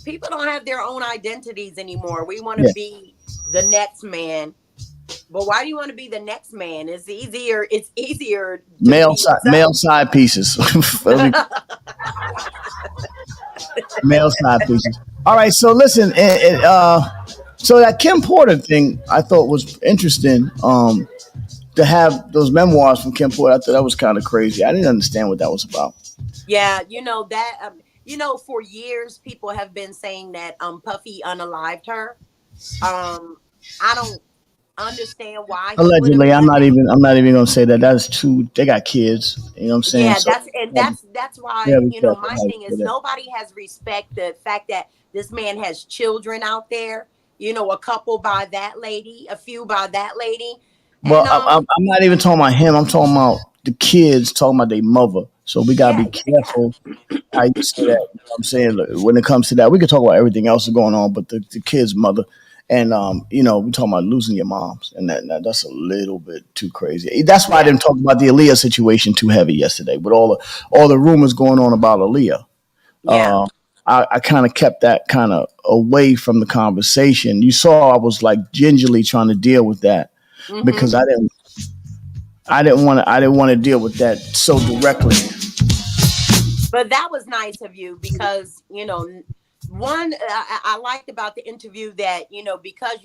people don't have their own identities anymore. We want to be the next man. But why do you want to be the next man? It's easier. Male side pieces. Male side pieces. All right. So listen. So that Kim Porter thing, I thought was interesting. To have those memoirs from Kim Porter, I thought that was kind of crazy. I didn't understand what that was about. Yeah, that. For years, people have been saying that Puffy unalived her. I don't understand why. Allegedly, I'm not even gonna say that. That's true. They got kids. You know what I'm saying? Yeah, that's why. My thing is nobody has respect the fact that this man has children out there. A couple by that lady, a few by that lady. Well, I'm not even talking about him. I'm talking about the kids. Talking about their mother. So we gotta be careful how you say that. You know what I'm saying? When it comes to that, we could talk about everything else that's going on, but the kid's mother. And we're talking about losing your moms, and that's a little bit too crazy. That's why I didn't talk about the Aaliyah situation too heavy yesterday, with all the rumors going on about Aaliyah. Yeah. I kind of kept that kind of away from the conversation. You saw I was like gingerly trying to deal with that because I didn't want to deal with that so directly. But that was nice of you because one, I liked about the interview that, because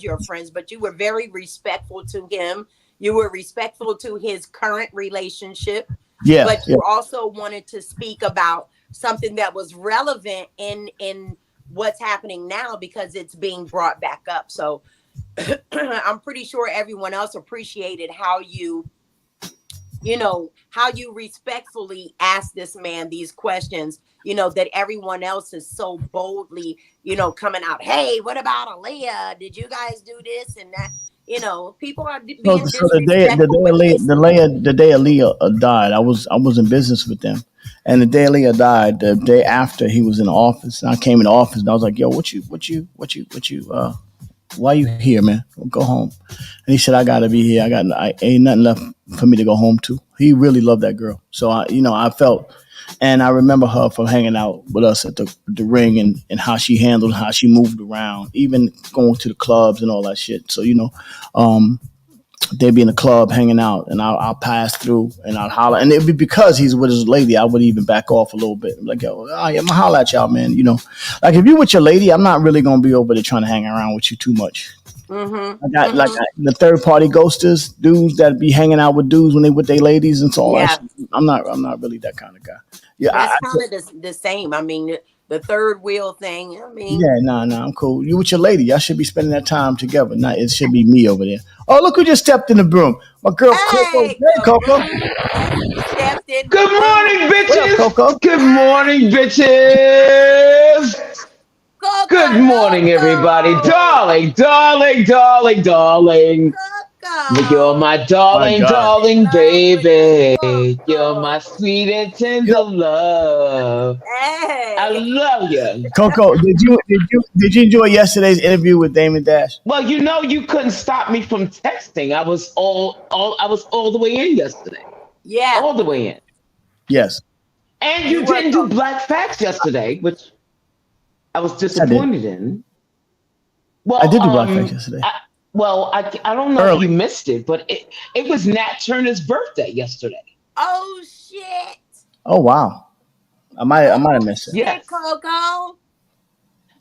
you're friends, but you were very respectful to him. You were respectful to his current relationship. Yeah. But you also wanted to speak about something that was relevant in what's happening now because it's being brought back up. So I'm pretty sure everyone else appreciated how you respectfully asked this man these questions, that everyone else is so boldly, coming out. Hey, what about Aaliyah? Did you guys do this and that? People are being disrespectful. So the day Aaliyah died, I was in business with them. And the day Aaliyah died, the day after he was in the office, and I came in the office and I was like, yo, why you here, man? Go home. And he said, I gotta be here. I ain't nothing left for me to go home to. He really loved that girl. So I felt, and I remember her from hanging out with us at the ring and how she handled, how she moved around, even going to the clubs and all that shit. So, they'd be in the club hanging out, and I'll pass through and I'll holler. And it'd be because he's with his lady, I would even back off a little bit. I'm like, yo, I'm gonna holler at y'all, man. Like if you with your lady, I'm not really gonna be over there trying to hang around with you too much. I got the third party ghosters, dudes that be hanging out with dudes when they with their ladies and so on. Yeah. I'm not really that kind of guy. Yeah, that's kind of the same. I mean, the third wheel thing. I'm cool. You with your lady, y'all should be spending that time together. Not it should be me over there. Oh, look who just stepped in the broom. My girl Coco. Hey, Coco. Good morning, bitches. Up, Coco? Good morning, bitches. Coco, good morning, everybody. Darling. You're my darling, baby. You're my sweet and tender love. Hey. I love you. Coco, did you enjoy yesterday's interview with Damon Dash? Well, you couldn't stop me from texting. I was all the way in yesterday. Yeah. All the way in. Yes. And you didn't do Black Facts yesterday, which I was disappointed in. Well, I did do Black Facts yesterday. I don't know if you missed it, but it was Nat Turner's birthday yesterday. Oh shit! Oh wow, I might have missed it. Yes, Coco.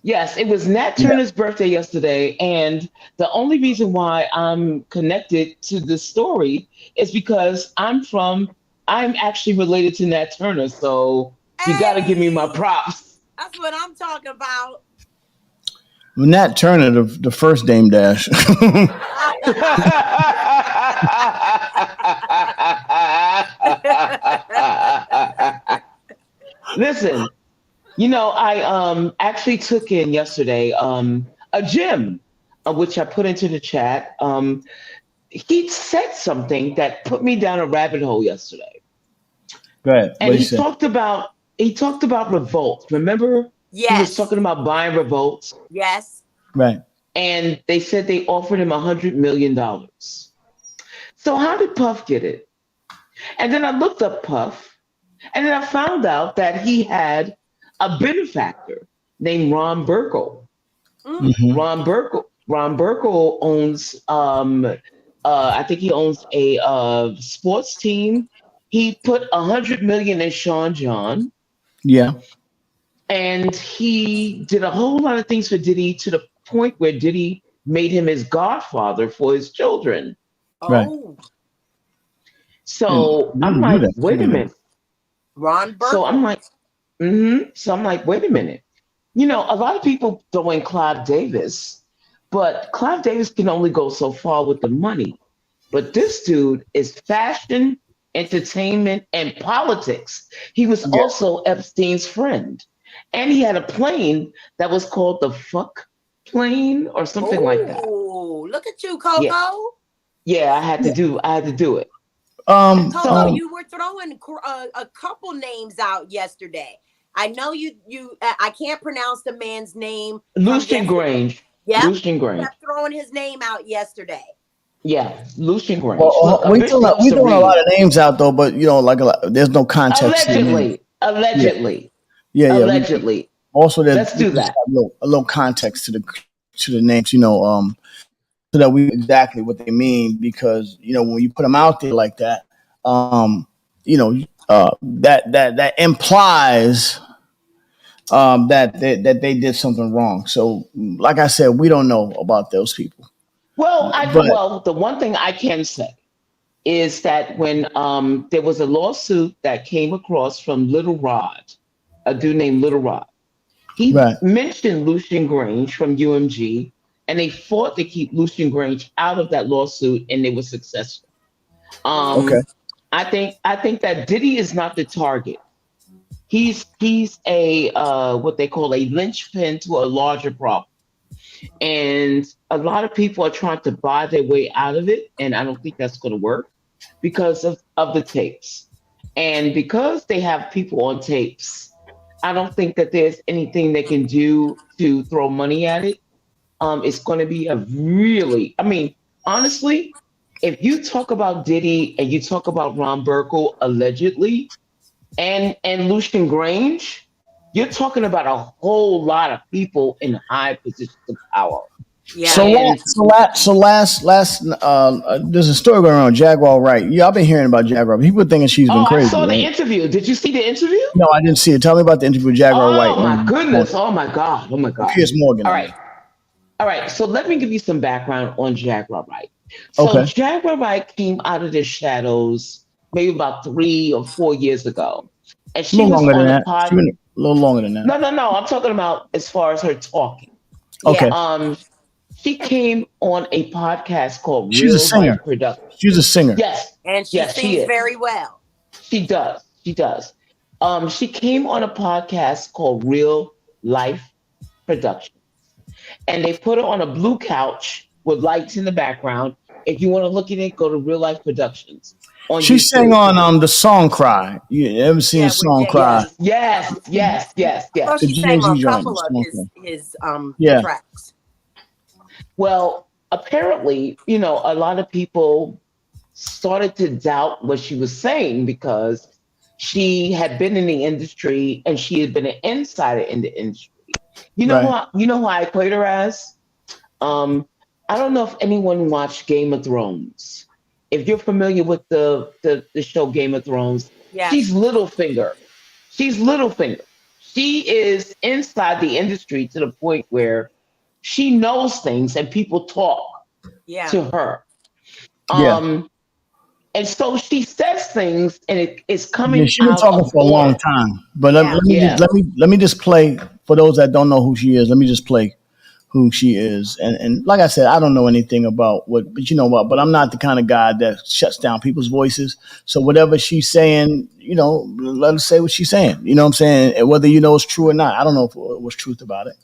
Yes, it was Nat Turner's birthday yesterday, and the only reason why I'm connected to this story is because I'm from I'm actually related to Nat Turner, so you got to give me my props. That's what I'm talking about. Nat Turner, the first Dame Dash. Listen, I actually took in yesterday a gem, which I put into the chat. He said something that put me down a rabbit hole yesterday. Go ahead. And he talked about revolt. Remember? Yes. He was talking about buying revolts. Yes. Right. And they said they offered him $100 million. So how did Puff get it? And then I looked up Puff, and then I found out that he had a benefactor named Ron Burkle. Mm-hmm. Ron Burkle owns, I think he owns a sports team. He put $100 million in Sean John. Yeah. And he did a whole lot of things for Diddy to the point where Diddy made him his godfather for his children. Right. So I'm like, wait a minute. Ron Burkle. So I'm like, wait a minute. A lot of people throw in Clive Davis, but Clive Davis can only go so far with the money. But this dude is fashion, entertainment, and politics. He was also Epstein's friend. And he had a plane that was called the Fuck Plane or something like that. Oh, look at you, Coco. Yeah, I had to do it. Coco, you were throwing a couple names out yesterday. I know you. I can't pronounce the man's name. Lucian Grange. Yeah, Lucian Grange. kept throwing his name out yesterday. Yeah, Lucian Grange. Well, we throwing a lot of names out though, but there's no context. Allegedly. Yeah. Allegedly. Also, let's do that. A little context to the names, so that we exactly what they mean, because when you put them out there like that, that implies that they did something wrong. So, like I said, we don't know about those people. Well, the one thing I can say is that when there was a lawsuit that came across from Little Rod, a dude named Little Rod, he mentioned Lucian Grange from UMG, and they fought to keep Lucian Grange out of that lawsuit, and they were successful. Okay. I think that Diddy is not the target. He's a what they call a linchpin to a larger problem. And a lot of people are trying to buy their way out of it, and I don't think that's going to work because of the tapes. And because they have people on tapes, I don't think that there's anything they can do to throw money at it. It's going to be honestly, if you talk about Diddy and you talk about Ron Burkle allegedly and Lucian Grange, you're talking about a whole lot of people in high positions of power. Yeah. So last, there's a story going on Jaguar Wright. Yeah, I've been hearing about Jaguar. People thinking she's been crazy. I saw the interview. Did you see the interview? No, I didn't see it. Tell me about the interview with Jaguar Wright. Oh my goodness. Oh my God. Piers Morgan. All right. So let me give you some background on Jaguar Wright. So Jaguar Wright came out of the shadows maybe about 3 or 4 years ago. And she was on a podcast. A little longer than that. No. I'm talking about as far as her talking. Okay. Yeah, she came on a podcast called She's a singer. Production. She's a singer. Yes. And she sings very well. She does. She came on a podcast called Real Life Productions. And they put her on a blue couch with lights in the background. If you want to look at it, go to Real Life Productions. She sang on the Song Cry. You ever seen Song Cry? Yes. Oh, she sang on a couple of his tracks. Well, apparently, a lot of people started to doubt what she was saying because she had been in the industry and she had been an insider in the industry. You know who I equate her as? I don't know if anyone watched Game of Thrones. If you're familiar with the show Game of Thrones, she's Littlefinger. She is inside the industry to the point where she knows things and people talk to her. And so she says things, and it's Yeah, coming she's been out talking of for a long order. time. But let, Yeah. let me just, Yeah. let me just play for those that don't know who she is. Let me just play who she is. And like I said, I don't know anything about what, but you know what? But I'm not the kind of guy that shuts down people's voices. So whatever she's saying, let her say what she's saying. You know what I'm saying? And whether you know it's true or not, I don't know if it was truth about it.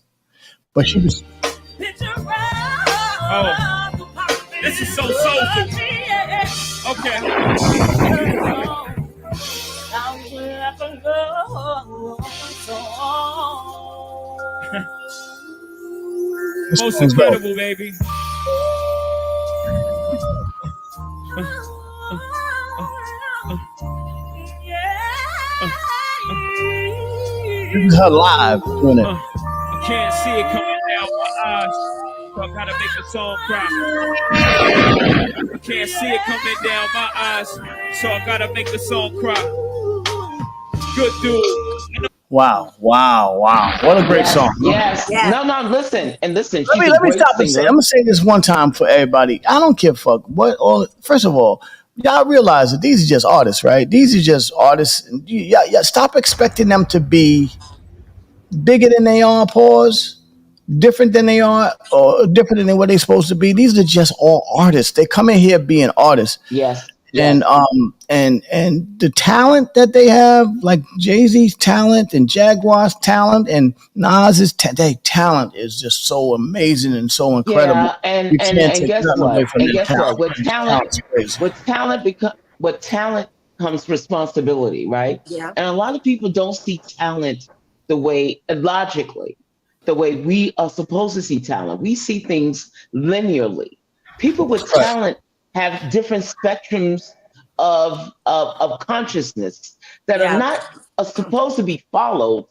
But she was. Oh, this is so soulful. Okay. Most incredible, baby. This is her live doing it. I can't see it coming down my eyes, so I gotta make the song cry. I can't see it coming down my eyes, so I gotta make the song cry. Good dude. Wow. What a great song. Yes. No, listen. And listen. Let me stop and say, I'm gonna say this one time for everybody. I don't give a fuck what. First of all, y'all realize that these are just artists, right? These are just artists. Yeah. Stop expecting them to be bigger than they are. Pause. Different than they are, or different than what they're supposed to be. These are just all artists. They come in here being artists. Yes. And the talent that they have, like Jay-Z's talent and Jaguar's talent and Nas's talent is just so amazing and so incredible. Yeah, and You can't take guess nothing away what? from And their guess what? talent. With talent comes responsibility, right? Yeah. And a lot of people don't see talent the way logically, the way we are supposed to see talent. We see things linearly. People with talent have different spectrums of consciousness that are not supposed to be followed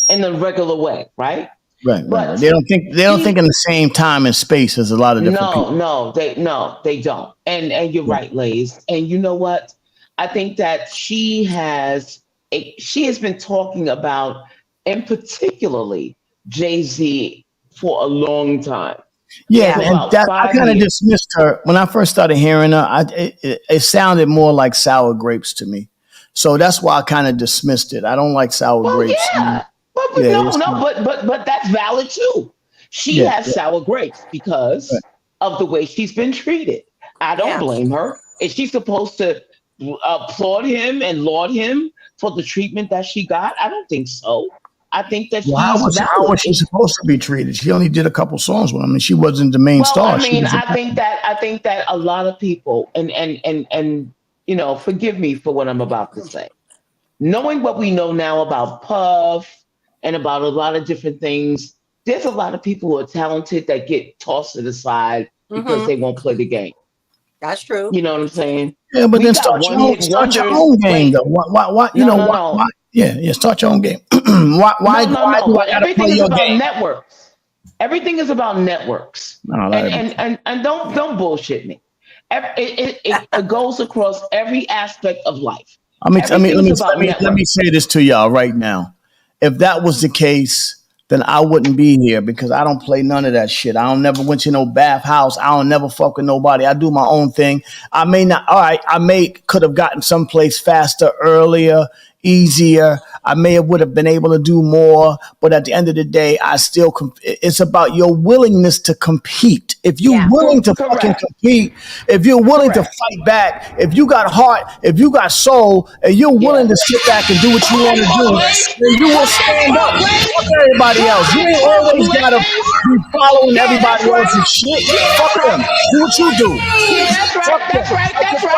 in the regular way, right? Right. But They don't think in the same time and space as a lot of different people. No, they don't. And you're right, Lays. And you know what? I think that she has been talking about, and particularly Jay-Z, for a long time. Yeah, and that I kind of dismissed her when I first started hearing her. It sounded more like sour grapes to me, so that's why I kind of dismissed it. I don't like sour grapes. Yeah, but that's valid too. She has sour grapes because of the way she's been treated. I don't blame her. Is she supposed to applaud him and laud him for the treatment that she got? I don't think so. I think that how was she supposed to be treated? She only did a couple songs with him, and she wasn't the main star. I mean, I think that a lot of people, and forgive me for what I'm about to say. Knowing what we know now about Puff and about a lot of different things, there's a lot of people who are talented that get tossed to the side because they won't play the game. That's true. You know what I'm saying? Yeah, but then start your own game, though. Why? Why? Yeah, start your own game. Why do I gotta play your game? Networks. Everything is about networks. And don't bullshit me. It goes across every aspect of life. Let me say this to y'all right now. If that was the case, then I wouldn't be here because I don't play none of that shit. I don't never went to no bathhouse. I don't never fuck with nobody. I do my own thing. I could have gotten someplace faster, earlier, easier. I would have been able to do more, but at the end of the day, it's about your willingness to compete. If you're willing to fucking compete, if you're willing to fight back, if you got heart, if you got soul, and you're willing to sit back and do what you want to do, then you will stand up. Fuck everybody else. You ain't always gotta be following everybody else's shit. Fuck them. Do what you do. That's right.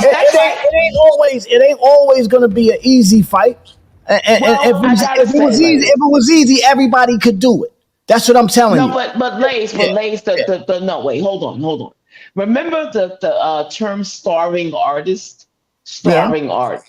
It ain't always gonna be an easy fight. If it was easy, everybody could do it. That's what I'm telling you. But Lays, no, wait, hold on. Remember the term starving artist? Starving art.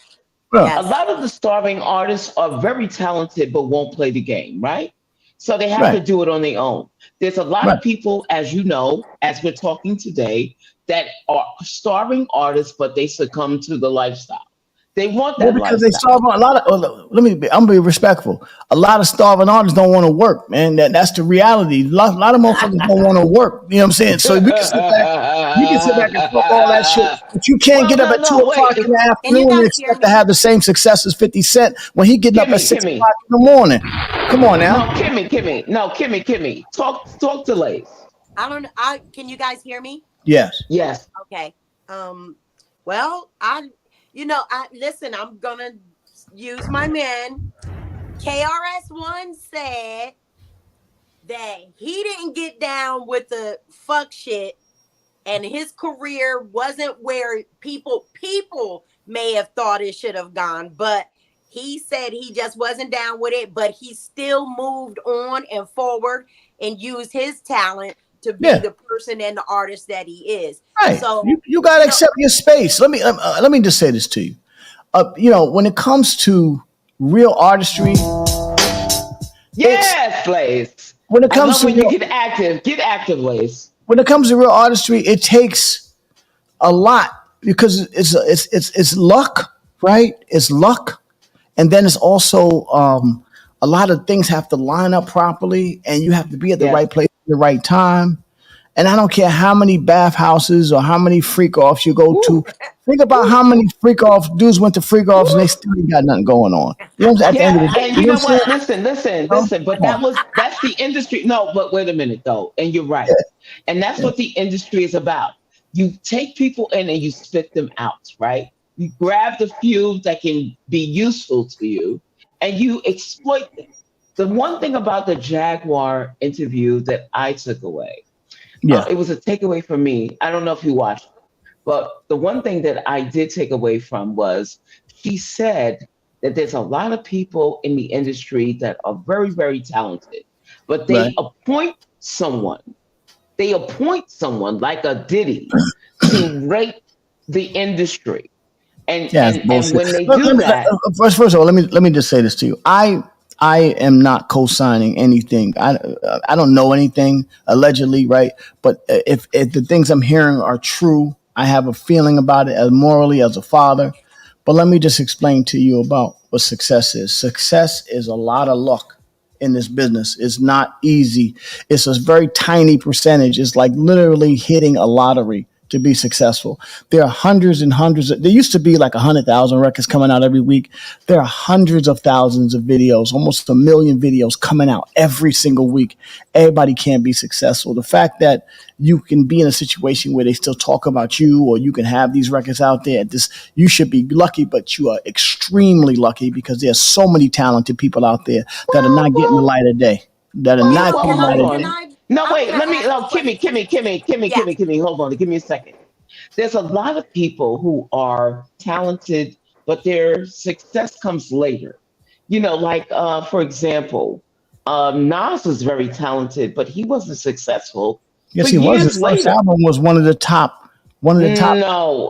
Yeah. A lot of the starving artists are very talented but won't play the game, right? So they have to do it on their own. There's a lot of people, as you know, as we're talking today, that are starving artists, but they succumb to the lifestyle. They want Well, that because they lifestyle. starve a lot of. I'm gonna be respectful. A lot of starving artists don't want to work, man. That's the reality. A lot of motherfuckers don't want to work. You know what I'm saying? So you can sit back and talk all that shit, but you can't get up at 2 o'clock in the afternoon and expect to have the same success as 50 Cent when he getting up at 6 o'clock in the morning. Come on now. No, Kimmy. Talk to Lace. I don't know. Can you guys hear me? Yes. Yes. Okay. Well, listen, I'm gonna use my man. KRS-One said that he didn't get down with the fuck shit, and his career wasn't where people may have thought it should have gone, but he said he just wasn't down with it, but he still moved on and forward and used his talent to be the person and the artist that he is. Right. So you gotta accept your space. Let me just say this to you. When it comes to real artistry, yes, Lace. When it comes to when you get active, Lace. When it comes to real artistry, it takes a lot because it's luck, right? It's luck, and then it's also a lot of things have to line up properly, and you have to be at the right place at the right time. And I don't care how many bathhouses or how many freak offs you go to. Think about how many freak off dudes went to freak offs and they still ain't got nothing going on. You know what I'm saying? At the end of the day, and you know what? Listen. But that's the industry. No, but wait a minute though, and you're right. And that's what the industry is about. You take people in and you spit them out, right? You grab the few that can be useful to you, and you exploit them. The one thing about the Jaguar interview that I took away. It was a takeaway for me. I don't know if you watched it, but the one thing that I did take away from was she said that there's a lot of people in the industry that are very, very talented, but they appoint someone like a Diddy to rate the industry. And when they do that, first of all, let me just say this to you. I am not co-signing anything. I don't know anything allegedly, right? But if the things I'm hearing are true, I have a feeling about it as morally as a father. But let me just explain to you about what success is. Success is a lot of luck in this business. It's not easy. It's a very tiny percentage. It's like literally hitting a lottery to be successful. There are hundreds and hundreds. There used to be like 100,000 records coming out every week. There are hundreds of thousands of videos, almost 1 million videos coming out every single week. Everybody can't be successful. The fact that you can be in a situation where they still talk about you, or you can have these records out there, you should be lucky, but you are extremely lucky because there's so many talented people out there that are not getting the light of day. That are not getting the light of day. No, wait, Kimmy, hold on, give me a second. There's a lot of people who are talented, but their success comes later. For example, Nas was very talented, but he wasn't successful. Yes, he was. His first album was one of the top. No,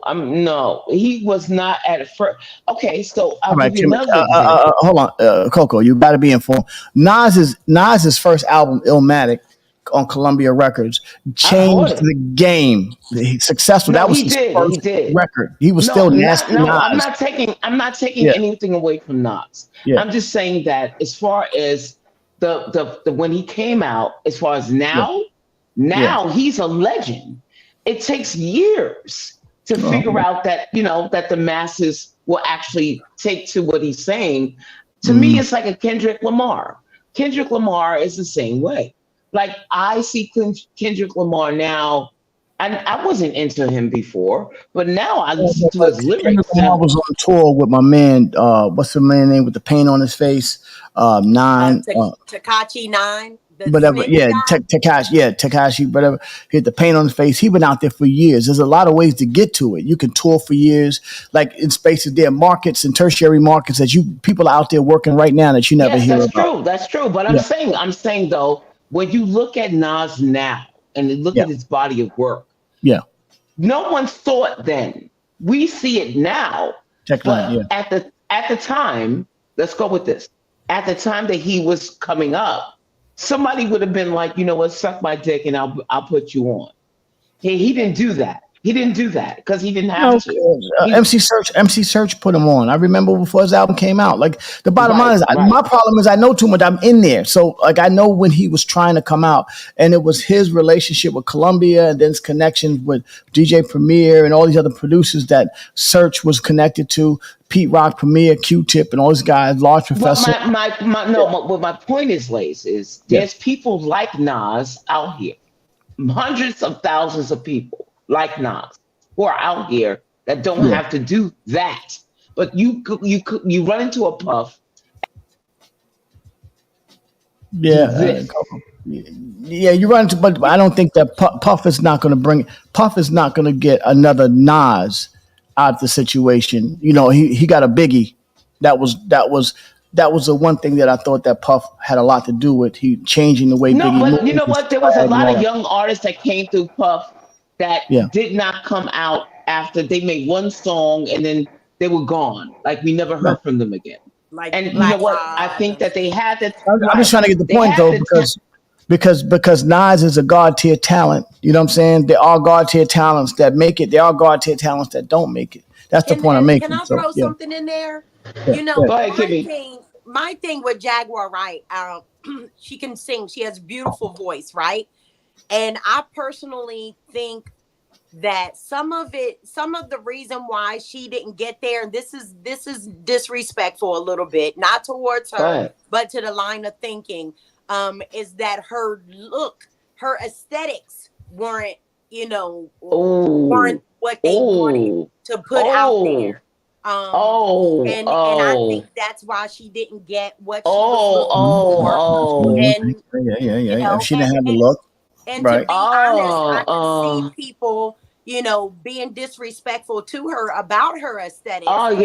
he was not at first. Okay, so I'll give you another example. Hold on, Coco, you got to be informed. Nas's first album, Illmatic, on Columbia Records, changed the game. He's successful. That was his first record. He was still nasty. No, Nas. I'm not taking anything away from Nas. Yeah. I'm just saying that as far as the when he came out, as far as now he's a legend. It takes years to figure out that that the masses will actually take to what he's saying. To me, it's like a Kendrick Lamar. Kendrick Lamar is the same way. Like, I see Kendrick Lamar now, and I wasn't into him before, but now I listen to his lyrics. Kendrick Lamar was on tour with my man, what's the man name with the paint on his face? Tekashi 9. Whatever, Tekashi, whatever. He had the paint on his face. He been out there for years. There's a lot of ways to get to it. You can tour for years. Like in spaces, there are markets and tertiary markets that people are out there working right now that you never hear about. That's true. But I'm saying though, when you look at Nas now and look at his body of work, no one thought then. We see it now. At the time, let's go with this. At the time that he was coming up, somebody would have been like, you know what, suck my dick and I'll put you on. He didn't do that. He didn't do that because he didn't No, have to. MC Search put him on. I remember before his album came out. Like the bottom line is, Right. my problem is I know too much. I'm in there, so like I know when he was trying to come out, and it was his relationship with Columbia, and then his connections with DJ Premier and all these other producers that Search was connected to. Pete Rock, Premier, Q-Tip, and all these guys. Large But Professor. my point is, Lace, is there's people like Nas out here, hundreds of thousands of people like Nas who are out here that don't have to do that. But you run into a Puff. Yeah, yeah, you're right. But I don't think that Puff is not going to bring. Puff is not going to get another Nas out of the situation. You know, he got a Biggie. That was the one thing that I thought that Puff had a lot to do with. He changing the way No, Biggie but moved. you know what? There was a lot of Yeah. young artists that came through Puff that Yeah. did not come out after they made one song and then they were gone. Like we never heard from them again. Like And you know what? I think that they had that. I'm just trying to get the point though, because Nas is a God tier talent. You know what I'm saying? There are God tier talents that make it. There are God tier talents that don't make it. That's the point I'm making. Can I So, throw yeah. something in there? Yeah. You know, Go ahead, my thing with Jaguar Wright, she can sing. She has a beautiful voice, right? And I personally think that some of the reason why she didn't get there, and this is disrespectful a little bit, not towards her, Right. but to the line of thinking, is that her look, her aesthetics weren't, weren't what they wanted to put out there. And I think that's why she didn't get what she was looking for. And Yeah. If she didn't have the look, and right? to be honest, I can see people, being disrespectful to her about her aesthetics. And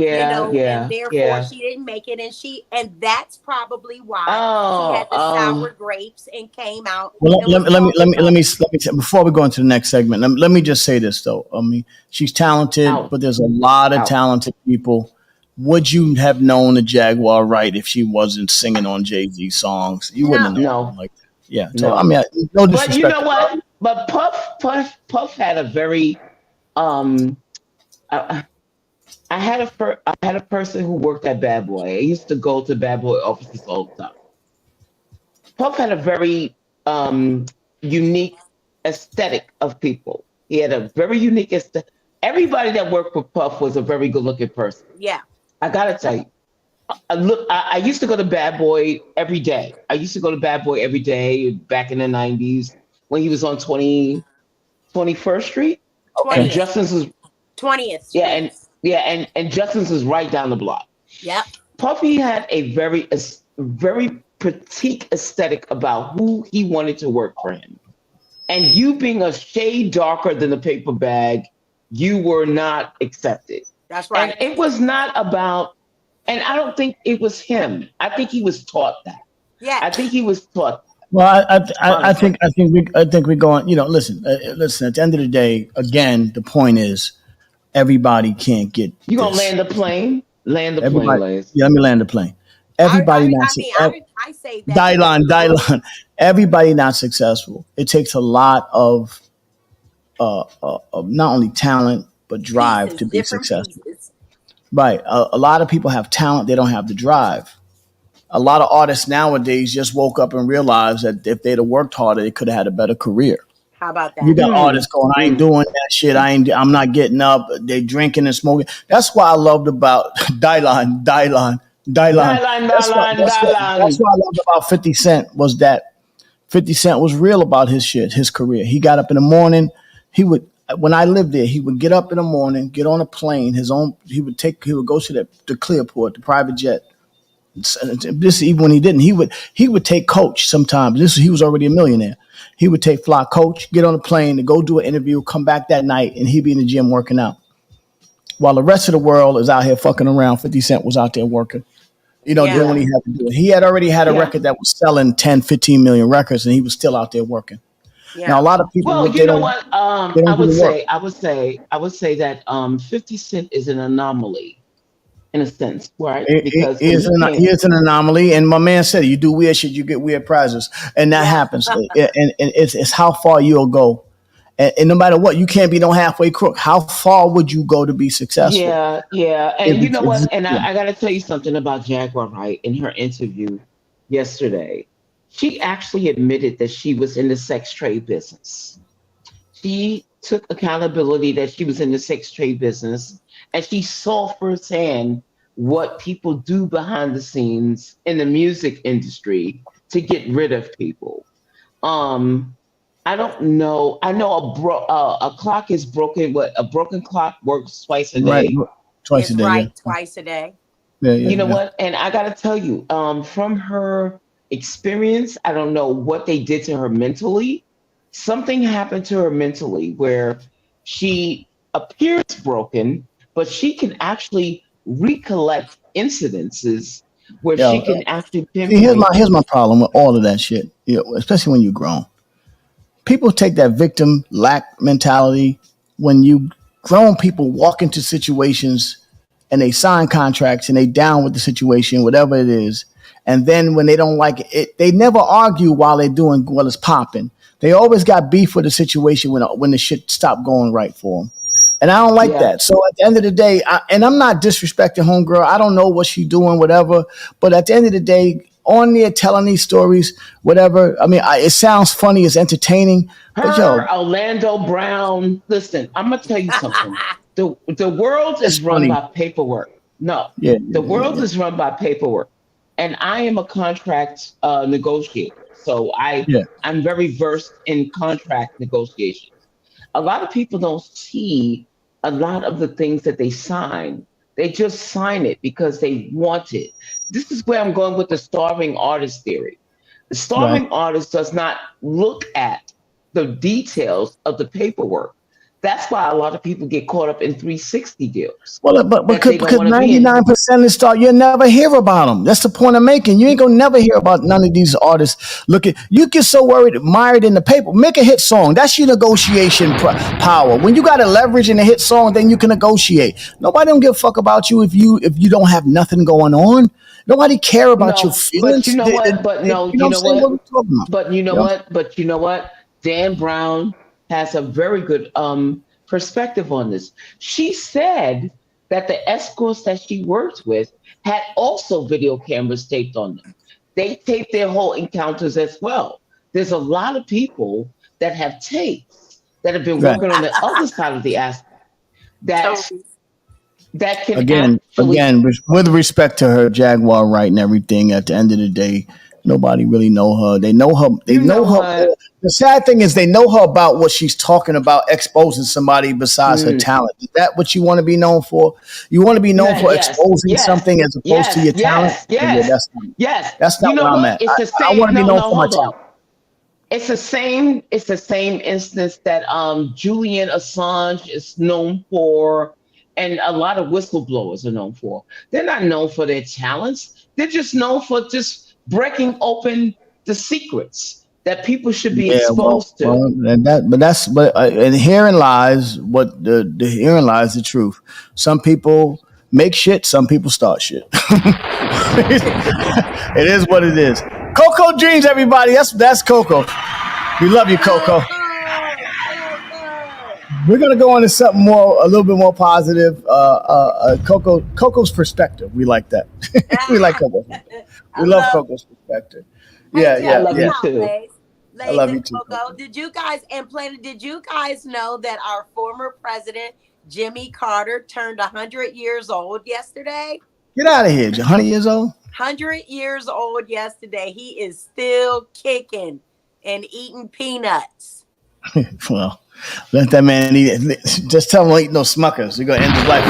therefore she didn't make it, and that's probably why she had the sour grapes and came out. Well, and let me before we go into the next segment. Let me just say this though. I mean, she's talented, but there's a lot of talented people. Would you have known the Jaguar Wright if she wasn't singing on Jay-Z songs? You wouldn't have known. Like, yeah. So No. I mean, no disrespect. But you know what? But Puff had a very I had a person who worked at Bad Boy. I used to go to Bad Boy offices all the time. Puff had a very unique aesthetic of people. He had a very unique aesthetic. Everybody that worked for Puff was a very good-looking person. Yeah. I gotta tell you. I used to go to Bad Boy every day. I used to go to Bad Boy every day back in the 90s when he was on 21st Street. Okay. And Justin's was 20th. And Justin's was right down the block. Yep. Puffy had a very petite aesthetic about who he wanted to work for him. And you being a shade darker than the paper bag, you were not accepted. That's right. And it was not about, and I don't think it was him. I think he was taught that. Yeah. I think he was taught. Well, I think we're going. Listen. At the end of the day, again, the point is, everybody can't get. You gonna land the plane? Land the plane, Lace. Yeah, let me land the plane. Everybody I say that. Dylan. Everybody not successful. It takes a lot of not only talent but drive to be successful. Right. A lot of people have talent; they don't have the drive. A lot of artists nowadays just woke up and realized that if they'd have worked harder, they could have had a better career. How about that? You got artists going, I ain't doing that shit. I'm not getting up. They drinking and smoking. That's why I loved about Dylan. That's why I loved about 50 Cent was that 50 Cent was real about his shit, his career. He got up in the morning. When I lived there, he would get up in the morning, get on a plane, he would go to the Clearport, the private jet. This even when he didn't, he would take coach sometimes. He was already a millionaire. He would take fly coach, get on a plane to go do an interview, come back that night, and he'd be in the gym working out. While the rest of the world is out here fucking around, 50 Cent was out there working. Doing what he had to do. He had already had a record that was selling 10, 15 million records, and he was still out there working. Yeah. Now a lot of people. Well, you know what? I would say that 50 Cent is an anomaly. In a sense, right? Because he is an anomaly, and my man said, "You do weird shit, you get weird prizes," and that happens. And it's how far you'll go, And no matter what, you can't be no halfway crook. How far would you go to be successful? Yeah. And you know what? And I got to tell you something about Jaguar Wright in her interview yesterday. She actually admitted that she was in the sex trade business. She took accountability that she was in the sex trade business, and she saw firsthand what people do behind the scenes in the music industry to get rid of people. I don't know. I know a clock is broken. What a broken clock works twice a day. Right, twice a day. Right, twice a day. Yeah, You know what? And I got to tell you, from her experience, I don't know what they did to her mentally. Something happened to her mentally where she appears broken, but she can actually recollect incidences where she can actually See, here's my problem with all of that shit. Especially when you're grown. People take that victim lack mentality when you grown people walk into situations and they sign contracts and they down with the situation, whatever it is. And then when they don't like it, they never argue while they're doing what is popping. They always got beef with the situation when the shit stopped going right for them. And I don't like that. So at the end of the day, and I'm not disrespecting homegirl. I don't know what she's doing, whatever. But at the end of the day, on there telling these stories, whatever. I mean, it sounds funny, it's entertaining. But Orlando Brown. Listen, I'm gonna tell you something. The world is run by paperwork. No, the world is run by paperwork, and I am a contract negotiator. So I'm very versed in contract negotiations. A lot of people don't see a lot of the things that they sign. They just sign it because they want it. This is where I'm going with the starving artist theory. The starving artist does not look at the details of the paperwork. That's why a lot of people get caught up in 360 deals. Well, but because 99% of start, you'll never hear about them. That's the point I'm making. You ain't gonna never hear about none of these artists. You get so mired in the paper. Make a hit song. That's your negotiation power. When you got a leverage in a hit song, then you can negotiate. Nobody don't give a fuck about you if you don't have nothing going on. Nobody care about your feelings. But you know what? But you know what? Dan Brown has a very good perspective on this. She said that the escorts that she worked with had also video cameras taped on them. They taped their whole encounters as well. There's a lot of people that have tapes that have been working on the other side of the aspect that can again, with respect to her Jaguar Wright and everything, at the end of the day, nobody really know her. They know her. They know her. The sad thing is they know her about what she's talking about, exposing somebody besides her talent. Is that what you want to be known for? You want to be known for exposing something as opposed to your talent? That's not where I'm at. I want to be known for my talent. It's the same instance that Julian Assange is known for, and a lot of whistleblowers are known for. They're not known for their talents. They're just known for just breaking open the secrets that people should be exposed to. And herein lies herein lies the truth. Some people make shit, some people start shit. It is what it is. Coco Dreams, everybody. That's Coco. We love you, Coco. We're gonna go on to something a little bit more positive. Coco's perspective. We like that. We like Coco. We love Coco's perspective. I love you too. I love you too, Coco. Did you guys know that our former president Jimmy Carter turned 100 years old yesterday? Get out of here. 100 years old? 100 years old yesterday. He is still kicking and eating peanuts. Well, let that man eat it. Just tell him don't eat no Smuckers. You're gonna end his life.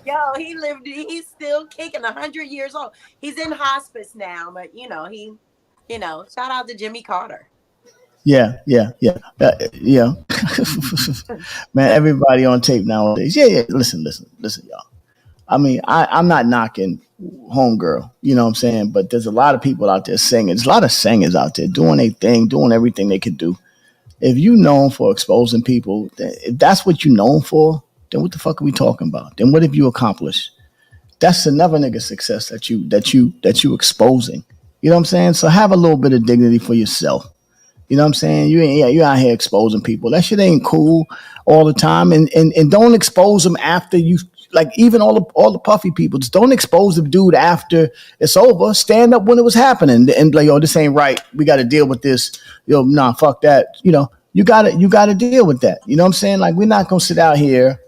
Yo, he's still kicking, 100 years old. He's in hospice now, but shout out to Jimmy Carter. Yeah. Man, everybody on tape nowadays. Yeah. Listen, y'all. I mean, I'm not knocking homegirl, you know what I'm saying? But there's a lot of people out there singing. There's a lot of singers out there doing their thing, doing everything they can do. If you known for exposing people, if that's what you known for, then what the fuck are we talking about? Then what have you accomplished? That's another nigga success that you exposing. You know what I'm saying? So have a little bit of dignity for yourself. You know what I'm saying? You out here exposing people. That shit ain't cool all the time. And don't expose them after you, like, even all the puffy people. Just don't expose the dude after it's over. Stand up when it was happening and be like, yo, this ain't right. We got to deal with this. Yo, nah, fuck that. You know, you gotta deal with that. You know what I'm saying? Like, we're not gonna sit out here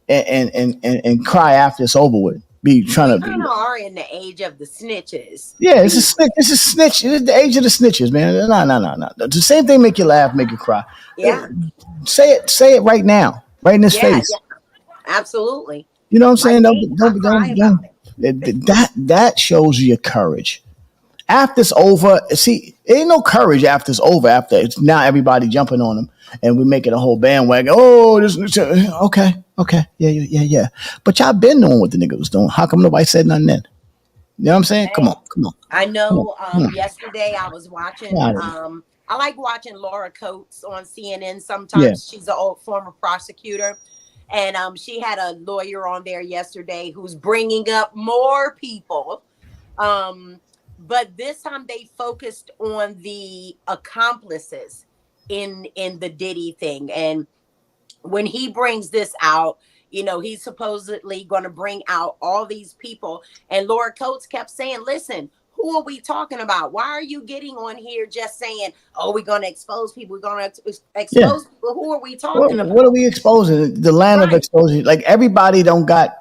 and cry after it's over with. Be trying to. We are in the age of the snitches. Yeah, it's a snitch. It's a snitch. It's the age of the snitches, man. No. The same thing make you laugh, make you cry. Yeah. Say it right now, right in his face. Yeah. Absolutely. You know what I'm saying? Don't. That shows you your courage. After it's over, see, ain't no courage after it's over. After it's now everybody jumping on him and we make it a whole bandwagon. Oh, this okay. Yeah. But y'all been knowing what the nigga was doing. How come nobody said nothing then? You know what I'm saying? Come on. I know. Yesterday I was watching. I like watching Laura Coates on CNN. Sometimes she's an old former prosecutor, and she had a lawyer on there yesterday who's bringing up more people. But this time they focused on the accomplices in the Diddy thing. And when he brings this out, you know, he's supposedly going to bring out all these people. And Laura Coates kept saying, listen, who are we talking about? Why are you getting on here just saying, oh, we're going to expose people. We're going to expose people. Who are we talking about? What are we exposing? The land of exposure. Like, everybody don't got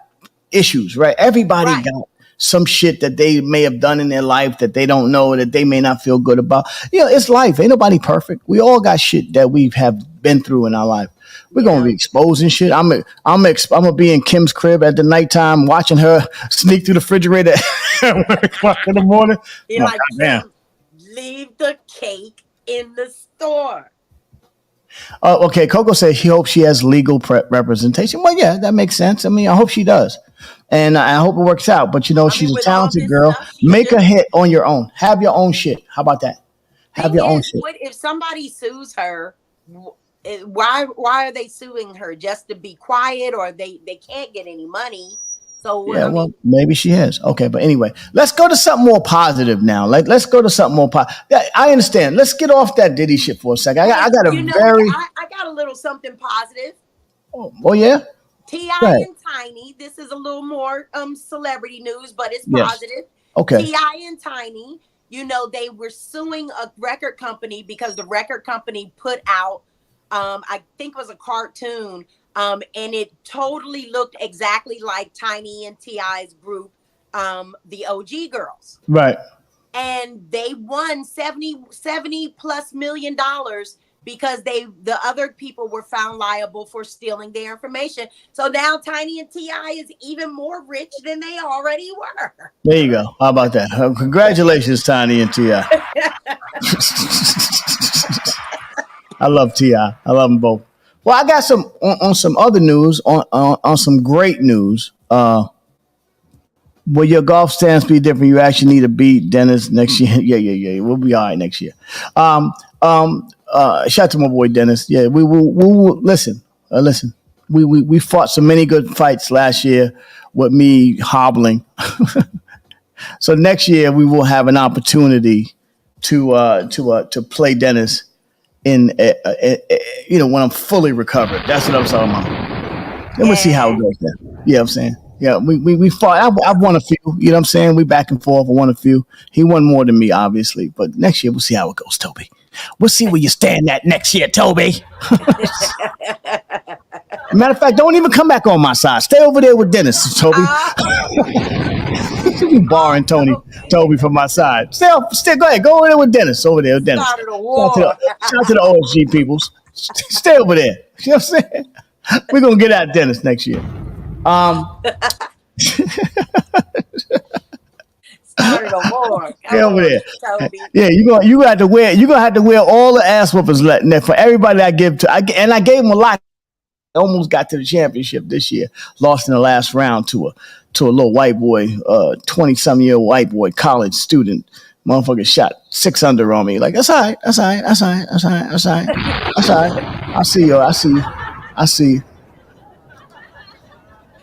issues, right? Everybody got some shit that they may have done in their life that they don't know, that they may not feel good about. You know, it's life. Ain't nobody perfect. We all got shit that we have been through in our life. We're gonna be exposing shit. I'm gonna be in Kim's crib at the nighttime watching her sneak through the refrigerator at 1 o'clock in the morning. You're like, man, leave the cake in the store. Okay, Coco says she hopes she has legal representation. Well, yeah, that makes sense. I mean, I hope she does. And I hope it works out. But, you know, she's a talented girl. Make a hit on your own. Have your own shit. How about that? Have your own shit. What if somebody sues her? Why are they suing her? Just to be quiet, or they can't get any money? So yeah, well, maybe she has. Okay, but anyway, let's go to something more positive now. Let's go to something more positive. Yeah, I understand. Let's get off that Diddy shit for a second. I got I got a little something positive. Oh yeah. T.I. and Tiny. This is a little more celebrity news, but it's positive. Okay. T.I. and Tiny, you know, they were suing a record company because the record company put out, I think it was a cartoon, and it totally looked exactly like Tiny and T.I.'s group, the OG Girls. Right. And they won $70 plus million because the other people were found liable for stealing their information. So now Tiny and T.I. is even more rich than they already were. There you go. How about that? Congratulations, Tiny and T.I. I love T.I. I love them both. Well, I got some on some other news, on some great news. Will your golf stance be different? You actually need to beat Dennis next year. Yeah. We'll be all right next year. Shout out to my boy Dennis. Yeah, we will listen. We fought so many good fights last year with me hobbling. So next year we will have an opportunity to play Dennis in when I'm fully recovered. That's what I'm talking about. Then we'll see how it goes then. You know what I'm saying? Yeah, we fought. I've won a few. You know what I'm saying? We back and forth. I won a few. He won more than me, obviously. But next year we'll see how it goes, Toby. We'll see where you stand at next year, Toby. Matter of fact, don't even come back on my side. Stay over there with Dennis, Toby. You barring Toby from my side. Stay. Go ahead. Go over there with Dennis. Over there with Dennis. Shout out to the OSG peoples. Stay over there. You know what I'm saying? We're gonna get at Dennis next year. Started a war. Get over there. Yeah, you're gonna have to wear all the ass whoopers for everybody I give to. I gave him a lot. I almost got to the championship this year. Lost in the last round to a little white boy, 20-some-year-old white boy, college student. Motherfucker shot 6 under on me. Like, that's all right. I see you.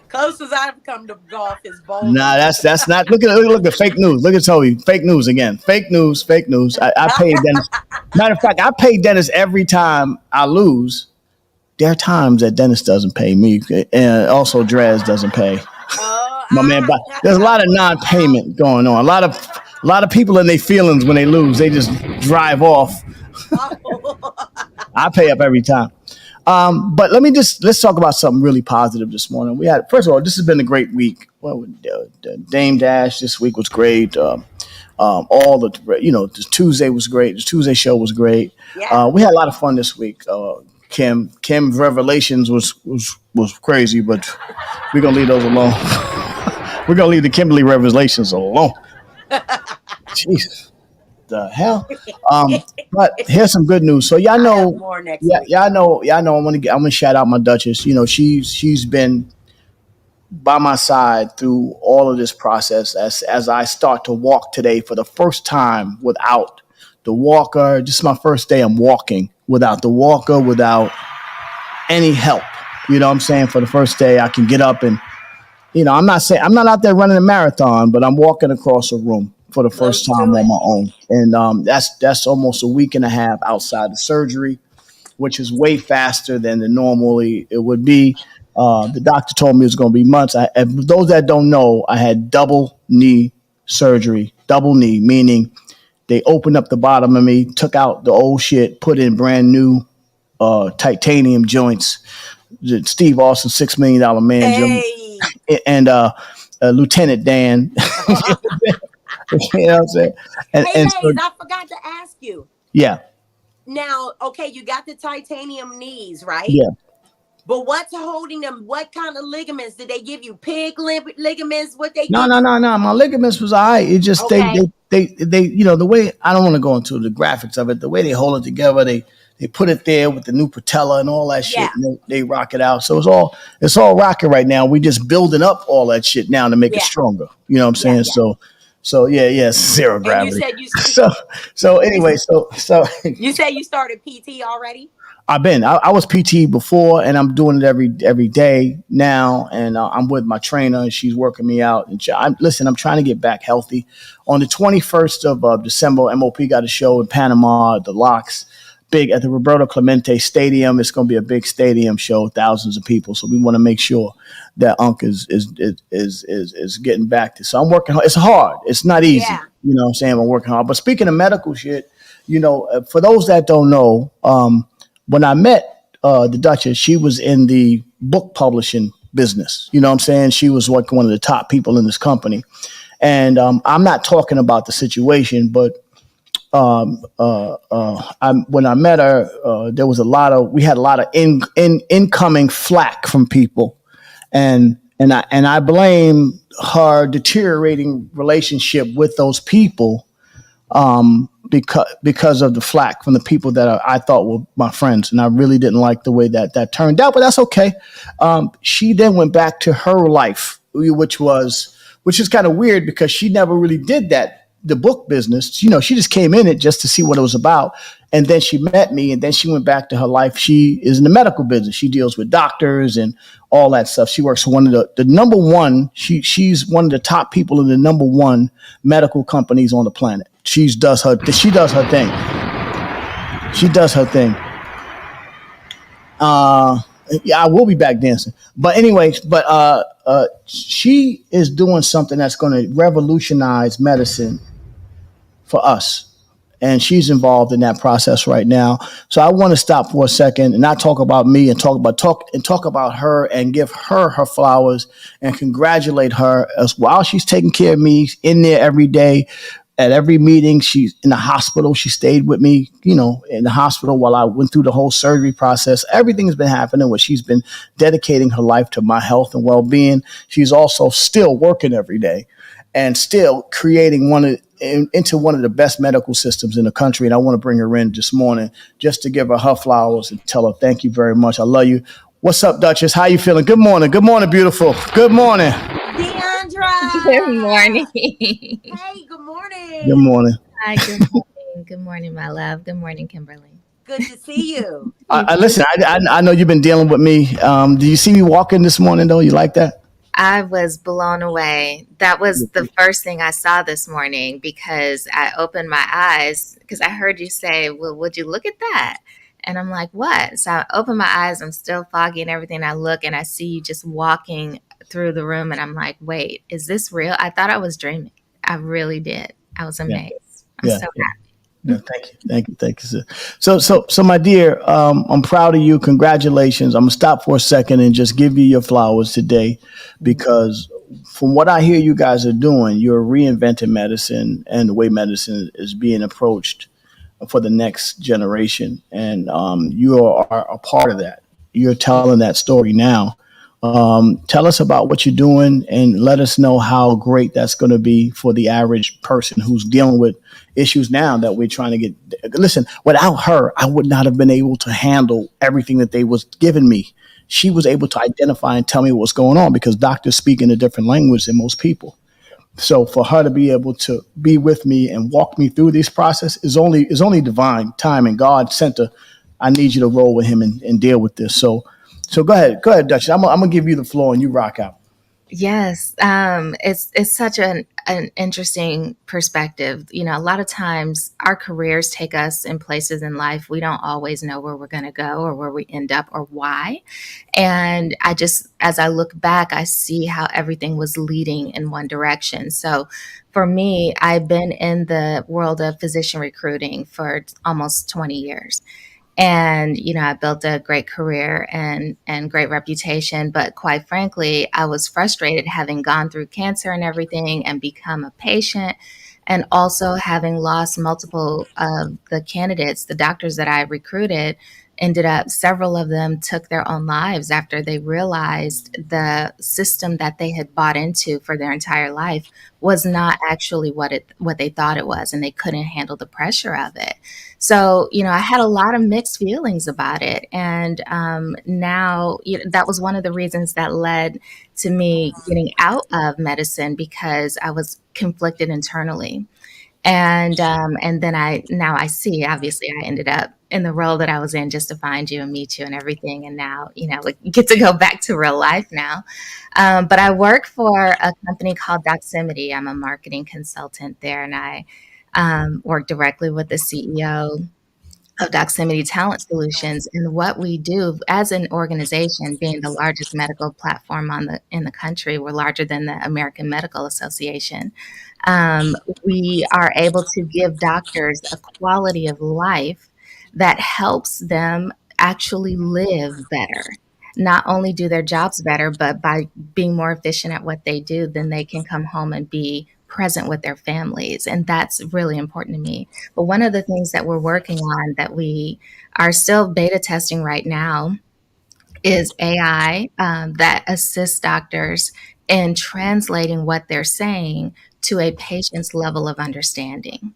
Closest I've come to golf is bowling. Nah, that's not. Look at fake news. Look at Toby. Fake news again. Fake news. I paid Dennis. Matter of fact, I pay Dennis every time I lose. There are times that Dennis doesn't pay me, and also Dres doesn't pay. My man, but there's a lot of non-payment going on. A lot of people in their feelings when they lose. They just drive off. I pay up every time. But let's talk about something really positive this morning. First of all, this has been a great week. Well, Dame Dash this week was great. The Tuesday was great. The Tuesday show was great. Yeah. We had a lot of fun this week. Kim's revelations was crazy, but we're gonna leave those alone. We're gonna leave the Kimberly revelations alone. Jesus, the hell. But here's some good news. So y'all know, y'all know. I'm gonna shout out my Duchess. You know, she's been by my side through all of this process as I start to walk today for the first time without the walker. This is my first day I'm walking without the walker, without any help. You know what I'm saying? For the first day I can get up and, I'm not out there running a marathon, but I'm walking across a room for the first time on my own. And that's almost a week and a half outside the surgery, which is way faster than normally it would be. The doctor told me it was going to be months. Those that don't know, I had double knee surgery. Double knee, meaning they opened up the bottom of me, took out the old shit, put in brand new titanium joints. Steve Austin, $6 million man joint, and Lieutenant Dan. You know what I'm saying? I forgot to ask you. Yeah. Now, okay, you got the titanium knees, right? Yeah. But what's holding them? What kind of ligaments did they give you? Pig ligaments? What they? No. My ligaments was all right. It just okay. they the way, I don't want to go into the graphics of it. The way they hold it together, they put it there with the new patella and all that shit. Yeah. And they rock it out. So it's all rocking right now. We just building up all that shit now to make it stronger. You know what I'm saying? Yeah. So zero gravity. And you said so anyway, so you said you started PT already? I was PT before, and I'm doing it every day now, and I'm with my trainer, and she's working me out. And I'm trying to get back healthy. On the 21st of December, MOP got a show in Panama, the Locks, big at the Roberto Clemente Stadium. It's going to be a big stadium show, thousands of people. So we want to make sure that Unc is getting back to. So I'm working hard. It's hard. It's not easy. Yeah. You know what I'm saying? I'm working hard. But speaking of medical shit, for those that don't know, when I met the Duchess, she was in the book publishing business. You know what I'm saying? She was one of the top people in this company. And I'm not talking about the situation, but when I met her, we had a lot of incoming flack from people. And I blame her deteriorating relationship with those people because of the flack from the people that I thought were my friends. And I really didn't like the way that turned out, but that's okay. She then went back to her life, which is kind of weird because she never really did the book business. She just came in it just to see what it was about. And then she met me, and then she went back to her life. She is in the medical business. She deals with doctors and all that stuff. She works for one of the number one. She's one of the top people in the number one medical companies on the planet. She does her thing. She does her thing. I will be back dancing. But anyways, she is doing something that's going to revolutionize medicine for us. And she's involved in that process right now. So I want to stop for a second and not talk about me and talk about her and give her flowers and congratulate her as while she's taking care of me in there every day. At every meeting, she's in the hospital. She stayed with me, in the hospital while I went through the whole surgery process. Everything's been happening where she's been dedicating her life to my health and well-being. She's also still working every day and still creating into one of the best medical systems in the country. And I want to bring her in this morning just to give her flowers and tell her thank you very much. I love you. What's up, Duchess? How you feeling? Good morning. Good morning, beautiful. Good morning. Deandra. Good morning. Hey, good morning. Good morning. Hi, good morning. Good morning, my love. Good morning, Kimberly. Good to see you. Listen, I know you've been dealing with me. Do you see me walking this morning, though? You like that? I was blown away. That was the first thing I saw this morning because I opened my eyes because I heard you say, well, would you look at that? And I'm like, what? So I open my eyes, I'm still foggy and everything. I look and I see you just walking through the room and I'm like, wait, is this real? I thought I was dreaming. I really did. I was amazed. I'm so happy. Yeah, thank you, sir. So, my dear, I'm proud of you. Congratulations. I'm gonna stop for a second and just give you your flowers today, because from what I hear you guys are doing, you're reinventing medicine and the way medicine is being approached for the next generation, and you are a part of that. You're telling that story now. Tell us about what you're doing and let us know how great that's going to be for the average person who's dealing with issues now that we're trying to get. Listen, without her, I would not have been able to handle everything that they was giving me. She was able to identify and tell me what's going on because doctors speak in a different language than most people. So for her to be able to be with me and walk me through this process is only divine time, and God sent her. I need you to roll with him and deal with this. So go ahead, Duchess. I'm gonna give you the floor and you rock out. Yes, it's such an interesting perspective. You know, a lot of times our careers take us in places in life we don't always know where we're going to go or where we end up or why. And I just, as I look back, I see how everything was leading in one direction. So for me, I've been in the world of physician recruiting for almost 20 years. And, you know, I built a great career and great reputation. But quite frankly, I was frustrated having gone through cancer and everything and become a patient, and also having lost multiple of the candidates, the doctors that I recruited. Ended up, several of them took their own lives after they realized the system that they had bought into for their entire life was not actually what they thought it was, and they couldn't handle the pressure of it. So, you know, I had a lot of mixed feelings about it, and now that was one of the reasons that led to me getting out of medicine, because I was conflicted internally. And then I see, obviously I ended up in the role that I was in just to find you and meet you and everything. And now, you know, we get to go back to real life now. But I work for a company called Doximity. I'm a marketing consultant there, and I work directly with the CEO of Doximity Talent Solutions. And what we do as an organization, being the largest medical platform in the country, we're larger than the American Medical Association. We are able to give doctors a quality of life that helps them actually live better. Not only do their jobs better, but by being more efficient at what they do, then they can come home and be present with their families. And that's really important to me. But one of the things that we're working on that we are still beta testing right now is AI that assists doctors in translating what they're saying to a patient's level of understanding.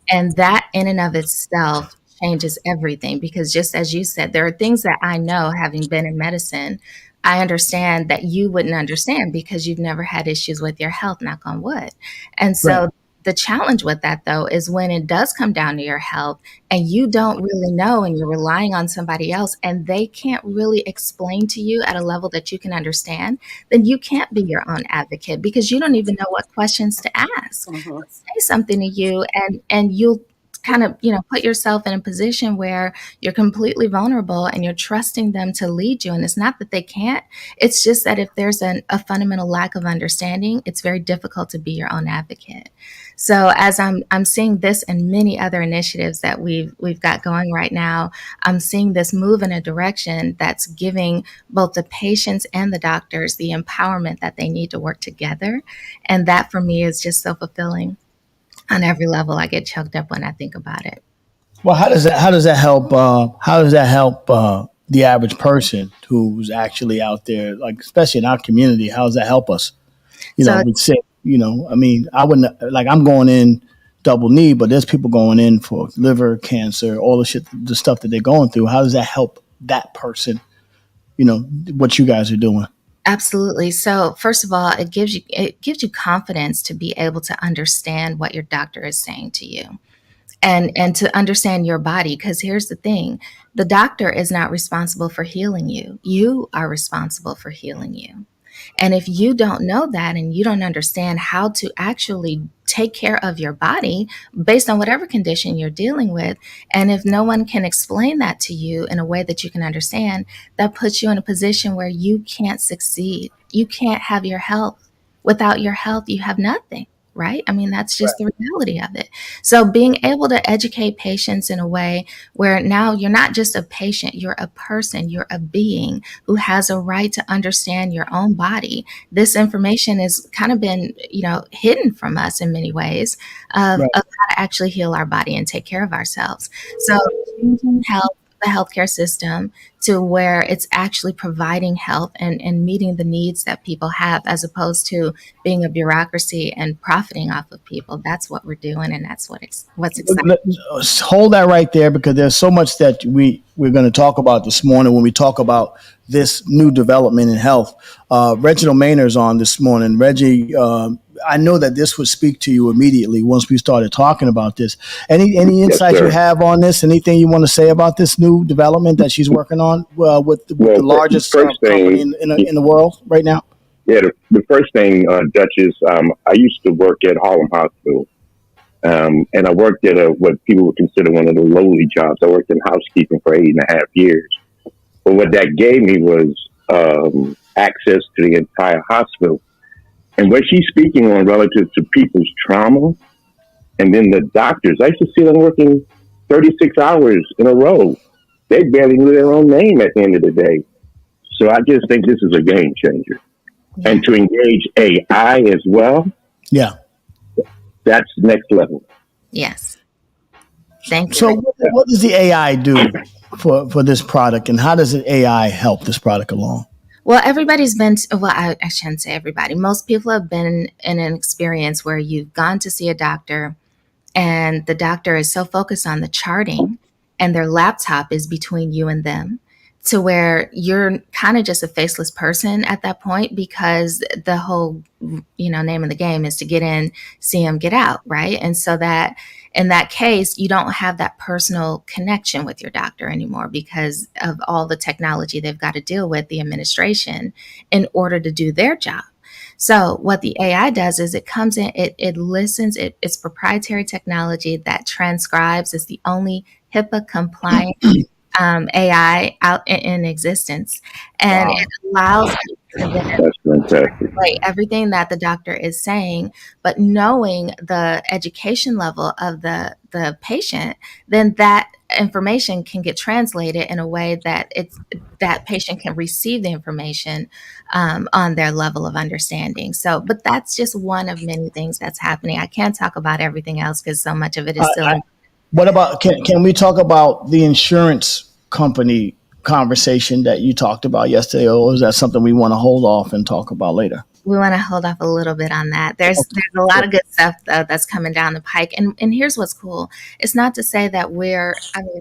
And that in and of itself changes everything, because just as you said, there are things that I know, having been in medicine, I understand that you wouldn't understand because you've never had issues with your health, knock on wood. And so Right. the challenge with that, though, is when it does come down to your health and you don't really know and you're relying on somebody else and they can't really explain to you at a level that you can understand, then you can't be your own advocate because you don't even know what questions to ask. They'll say something to you and you'll kind of, you know, put yourself in a position where you're completely vulnerable and you're trusting them to lead you. And it's not that they can't, it's just that if there's a fundamental lack of understanding, it's very difficult to be your own advocate. So as I'm seeing this and many other initiatives that we've got going right now, I'm seeing this move in a direction that's giving both the patients and the doctors the empowerment that they need to work together. And that for me is just so fulfilling. On every level, I get choked up when I think about it. Well, how does that help? How does that help the average person who's actually out there, like especially in our community? How does that help us? You know, So with sick. You know, I mean, I wouldn't like I'm going in double knee, but there's people going in for liver cancer, all the shit, the stuff that they're going through. How does that help that person? You know, what you guys are doing. absolutely. So first of all, it gives you confidence to be able to understand what your doctor is saying to you. And to understand your body, because here's the thing, the doctor is not responsible for healing you. You are responsible for healing you. And if you don't know that and you don't understand how to actually take care of your body based on whatever condition you're dealing with, and if no one can explain that to you in a way that you can understand, that puts you in a position where you can't succeed. You can't have your health. Without your health, you have nothing. Right? I mean, that's just the reality of it. So being able to educate patients in a way where now you're not just a patient, you're a person, you're a being who has a right to understand your own body. This information has kind of been, hidden from us in many ways of how to actually heal our body and take care of ourselves. So changing the healthcare system to where it's actually providing health and meeting the needs that people have, as opposed to being a bureaucracy and profiting off of people. That's what we're doing, and that's what's exciting. Hold that right there, because there's so much that we're going to talk about this morning when we talk about this new development in health. Reginald Maynard's on this morning. Reggie, I know that this would speak to you immediately once we started talking about this. Any insights you have on this? Anything you want to say about this new development that she's working on with the largest company in the world right now? Yeah, the first thing, Duchess, I used to work at Harlem Hospital, and I worked at what people would consider one of the lowly jobs. I worked in housekeeping for 8.5 years. But what that gave me was access to the entire hospital. And what she's speaking on relative to people's trauma, and then the doctors, I used to see them working 36 hours in a row. They barely knew their own name at the end of the day. So I just think this is a game changer. Yeah. And to engage AI as well, that's next level. Yes. Thank you. So what does the AI do for this product, and how does the AI help this product along? Well, everybody's been, I shouldn't say everybody. Most people have been in an experience where you've gone to see a doctor and the doctor is so focused on the charting and their laptop is between you and them, to where you're kind of just a faceless person at that point, because the whole, name of the game is to get in, see them, get out, right? And so that in that case, you don't have that personal connection with your doctor anymore because of all the technology they've got to deal with, the administration, in order to do their job. So what the AI does is it comes in, it listens, it's proprietary technology that transcribes. It's the only HIPAA compliant AI out in existence, and it allows everything that the doctor is saying, but knowing the education level of the patient, then that information can get translated in a way that that patient can receive the information on their level of understanding. So, but that's just one of many things that's happening. I can't talk about everything else because so much of it is still. What about, can we talk about the insurance company conversation that you talked about yesterday, or is that something we want to hold off and talk about later? We want to hold off a little bit on that. There's a lot of good stuff that's coming down the pike. And here's what's cool. It's not to say that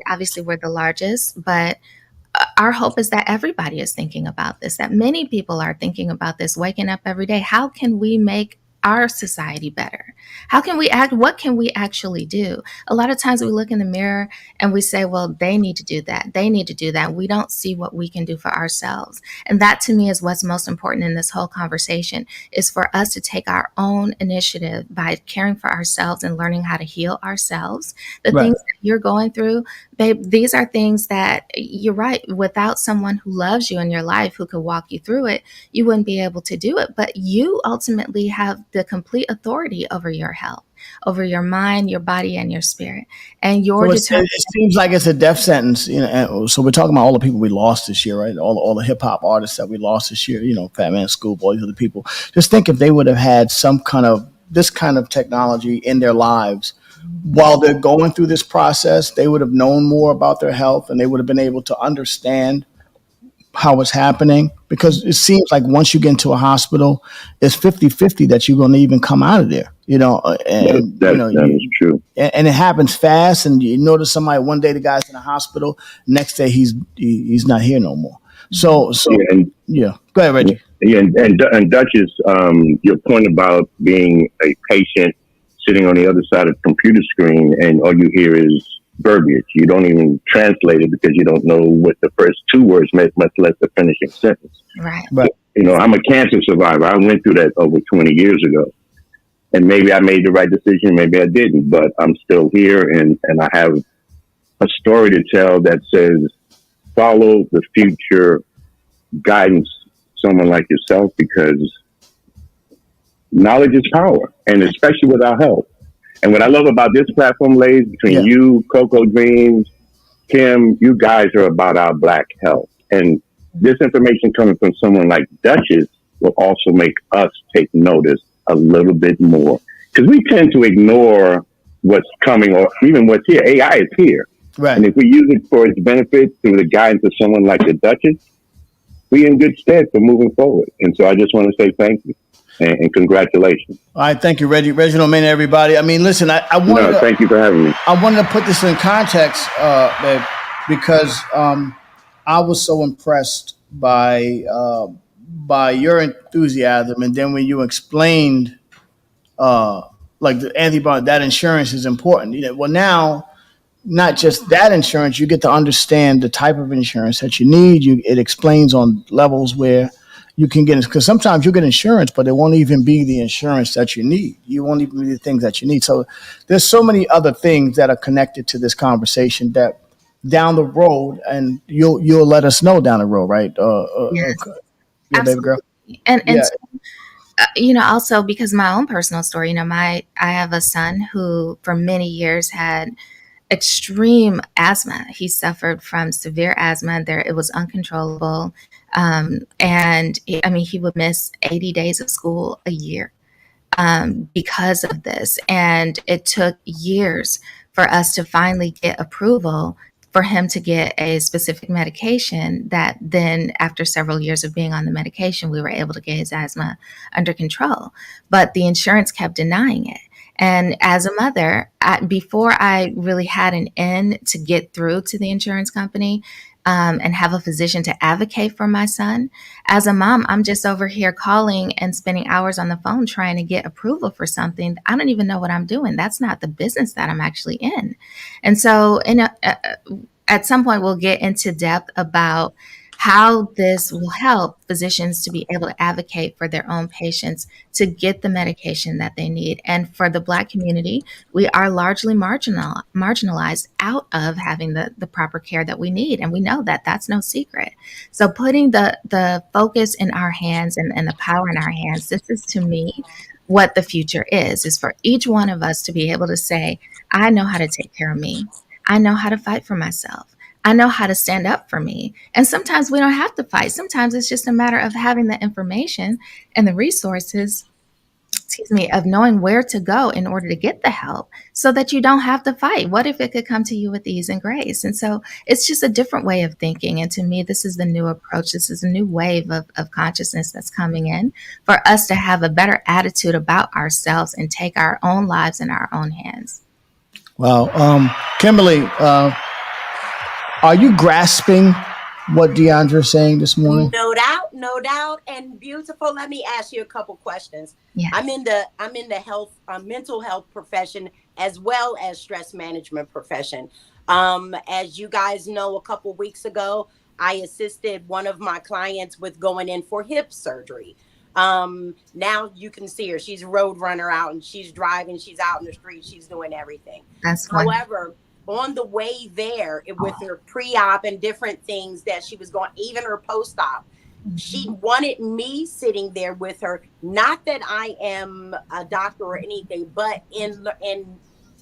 obviously we're the largest, but our hope is that everybody is thinking about this, that many people are thinking about this, waking up every day. How can we make our society better? How can we act? What can we actually do? A lot of times we look in the mirror and we say, well, they need to do that. They need to do that. We don't see what we can do for ourselves. And that to me is what's most important in this whole conversation, is for us to take our own initiative by caring for ourselves and learning how to heal ourselves. The things that you're going through, babe, these are things that, you're right, without someone who loves you in your life, who could walk you through it, you wouldn't be able to do it. But you ultimately have the complete authority over your health, over your mind, your body, and your spirit. And it seems like it's a death sentence. So we're talking about all the people we lost this year, right? All the hip hop artists that we lost this year. Fat Man, Schoolboy, these other people. Just think if they would have had this kind of technology in their lives while they're going through this process, they would have known more about their health, and they would have been able to understand how it's happening, because it seems like once you get into a hospital, it's 50-50 that you're going to even come out of there, that is true. And it happens fast, and you notice somebody, one day the guy's in the hospital, next day he's not here no more. So go ahead, Reggie. Yeah, and Duchess, your point about being a patient sitting on the other side of the computer screen and all you hear is verbiage. You don't even translate it because you don't know what the first two words meant, much less the finishing sentence. Right. But I'm a cancer survivor. I went through that over 20 years ago. And maybe I made the right decision, maybe I didn't, but I'm still here and I have a story to tell that says, follow the future guidance, someone like yourself, because knowledge is power, and especially with our health. And what I love about this platform, ladies, between you, Coco Dreams, Kim, you guys are about our Black health. And this information coming from someone like Duchess will also make us take notice a little bit more. Because we tend to ignore what's coming or even what's here. AI is here. Right. And if we use it for its benefit through the guidance of someone like the Duchess, we in good stead for moving forward. And so I just want to say thank you and congratulations. All right, thank you, Reginald Mena, everybody. I mean, listen, I wanted to, thank you for having me. I wanted to put this in context, babe, because I was so impressed by your enthusiasm, and then when you explained, like the Anthony Barnes, that insurance is important. Well, now, not just that insurance, you get to understand the type of insurance that you need. It explains on levels where you can get, because sometimes you get insurance, but it won't even be the insurance that you need. You won't even be the things that you need. So there's so many other things that are connected to this conversation that down the road, and you'll let us know down the road, right? Yes. Yeah, baby girl. And Yeah. so, also because my own personal story, I have a son who for many years had extreme asthma. He suffered from severe asthma. It was uncontrollable. And he would miss 80 days of school a year because of this. And it took years for us to finally get approval for him to get a specific medication that then, after several years of being on the medication, we were able to get his asthma under control. But the insurance kept denying it. And as a mother, before I really had an end to get through to the insurance company and have a physician to advocate for my son, as a mom, I'm just over here calling and spending hours on the phone trying to get approval for something. I don't even know what I'm doing. That's not the business that I'm actually in. And so at some point, we'll get into depth about how this will help physicians to be able to advocate for their own patients to get the medication that they need. And for the Black community, we are largely marginalized out of having the proper care that we need. And we know that that's no secret. So putting the focus in our hands and the power in our hands, this is to me what the future is for each one of us to be able to say, I know how to take care of me. I know how to fight for myself. I know how to stand up for me. And sometimes we don't have to fight. Sometimes it's just a matter of having the information and the resources, of knowing where to go in order to get the help so that you don't have to fight. What if it could come to you with ease and grace? And so it's just a different way of thinking. And to me, this is the new approach. This is a new wave of consciousness that's coming in for us to have a better attitude about ourselves and take our own lives in our own hands. Wow. Kimberly, are you grasping what Deandra saying this morning? No doubt, and beautiful. Let me ask you a couple questions. Yes. I'm in the health, mental health profession as well as stress management profession. As you guys know, a couple weeks ago, I assisted one of my clients with going in for hip surgery. Now you can see her. She's a road runner out, and she's driving. She's out in the street. She's doing everything. However, on the way there with her pre-op and different things that she was going, even her post-op, she wanted me sitting there with her. Not that I am a doctor or anything, but in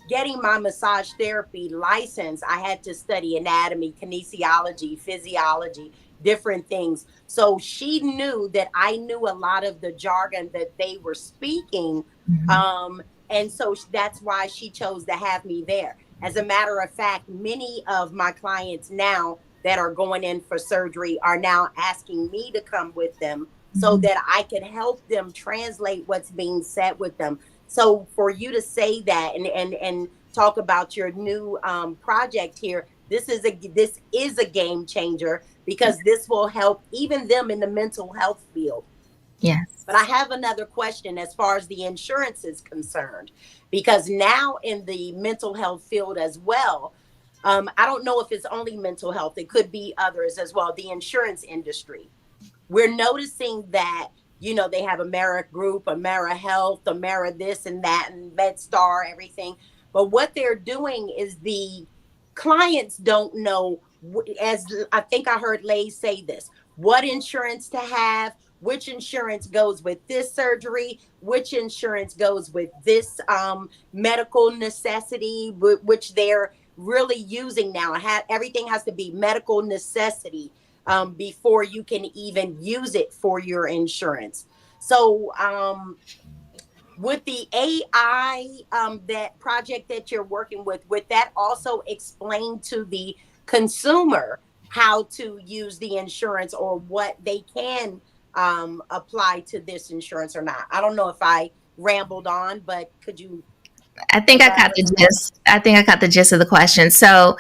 getting my massage therapy license, I had to study anatomy, kinesiology, physiology, different things. So she knew that I knew a lot of the jargon that they were speaking. And so that's why she chose to have me there. As a matter of fact, many of my clients now that are going in for surgery are now asking me to come with them so that I can help them translate what's being said with them. So for you to say that and talk about your new project here, this is a game changer, because this will help even them in the mental health field. Yes. But I have another question as far as the insurance is concerned, because now in the mental health field as well, I don't know if it's only mental health, it could be others as well, the insurance industry. we're noticing that, they have Amera Group, Amera Health, Amera this and that, and MedStar, everything. But what they're doing is the clients don't know, as I think I heard Lay say this, what insurance to have, which insurance goes with this surgery, which insurance goes with this medical necessity, which they're really using now. Everything has to be medical necessity before you can even use it for your insurance. So with the AI, that project that you're working with, would that also explain to the consumer how to use the insurance or what they can apply to this insurance or not? I don't know if I rambled on, but could you? I think I got the gist. I think I got the gist of the question. So,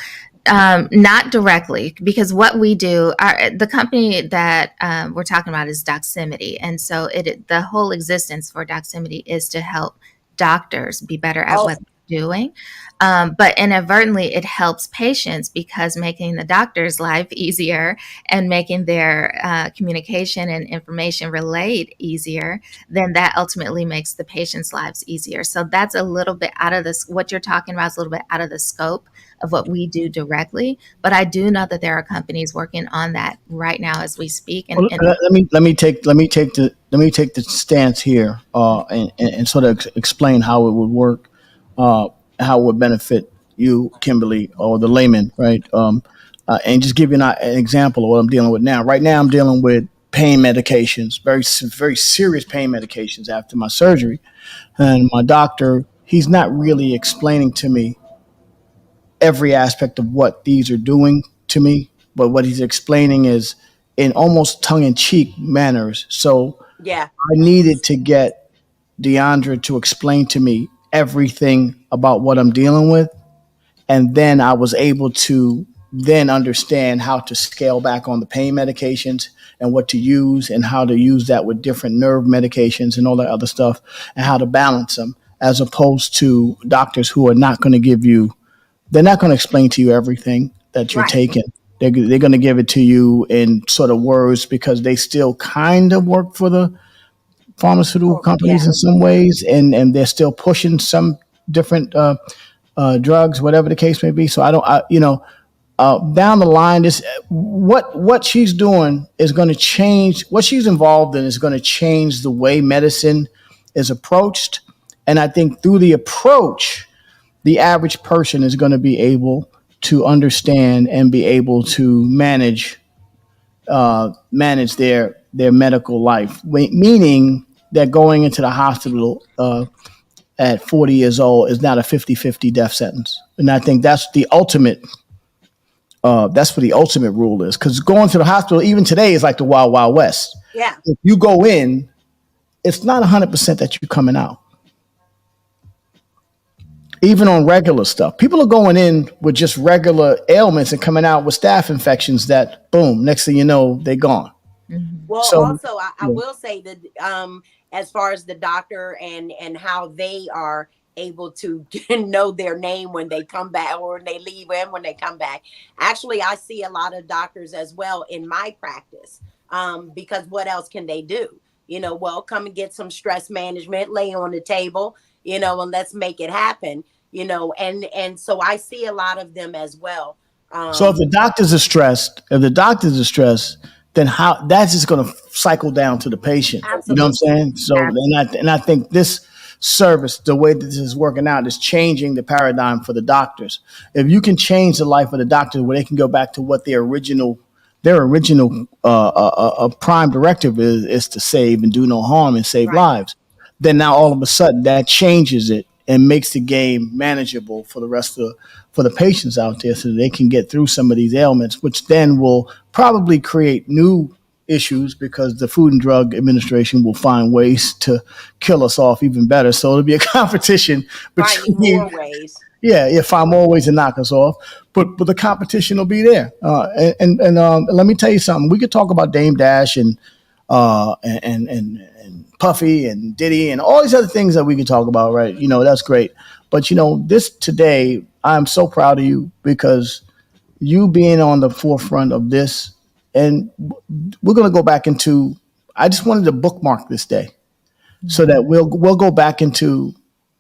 not directly, because what we do, the company that we're talking about is Doximity, and so the whole existence for Doximity is to help doctors be better at what they're doing. But inadvertently, it helps patients because making the doctor's life easier and making their communication and information relayed easier, then that ultimately makes the patient's lives easier. So that's a little bit out of this. What you're talking about is a little bit out of the scope of what we do directly. But I do know that there are companies working on that right now as we speak. And let me take the stance here and sort of explain how it would work. How it would benefit you, Kimberly, or the layman, right? And just give you an example of what I'm dealing with now. Right now, I'm dealing with pain medications, very, very serious pain medications after my surgery. And my doctor, he's not really explaining to me every aspect of what these are doing to me, but what he's explaining is in almost tongue-in-cheek manners. So yeah, I needed to get Deandra to explain to me everything about what I'm dealing with. And then I was able to then understand how to scale back on the pain medications and what to use and how to use that with different nerve medications and all that other stuff and how to balance them, as opposed to doctors who are not going to they're not going to explain to you everything that you're taking. They're going to give it to you in sort of words because they still kind of work for the pharmaceutical companies in some ways, and they're still pushing some different drugs, whatever the case may be. So down the line, this what she's doing is going to change. What she's involved in is going to change the way medicine is approached, and I think through the approach, the average person is going to be able to understand and be able to manage their medical life, meaning that going into the hospital at 40 years old is not a 50-50 death sentence. And I think that's the ultimate, that's what the ultimate rule is. Because going to the hospital, even today, is like the Wild Wild West. Yeah. If you go in, it's not 100% that you're coming out. Even on regular stuff. People are going in with just regular ailments and coming out with staph infections that, boom, next thing you know, they're gone. Well, also, I will say that as far as the doctor and how they are able to know their name when they come back or when they leave and when they come back. Actually, I see a lot of doctors as well in my practice because what else can they do? Well, come and get some stress management, lay on the table, and let's make it happen, and so I see a lot of them as well. So if the doctors are stressed, then how that's just going to cycle down to the patient. Absolutely. You know what I'm saying? So, and I think this service, the way that this is working out, is changing the paradigm for the doctors. If you can change the life of the doctor where they can go back to what their original prime directive is to save and do no harm and save lives, then now all of a sudden that changes it and makes the game manageable for the rest of for the patients out there so that they can get through some of these ailments, which then will probably create new issues because the Food and Drug Administration will find ways to kill us off even better. So it'll be a competition between more ways. Yeah, find more ways to knock us off. But the competition will be there. And let me tell you something. We could talk about Dame Dash and Puffy and Diddy and all these other things that we could talk about, right? That's great. But this today, I'm so proud of you because you being on the forefront of this and we're going to go back into. I just wanted to bookmark this day so that we'll go back into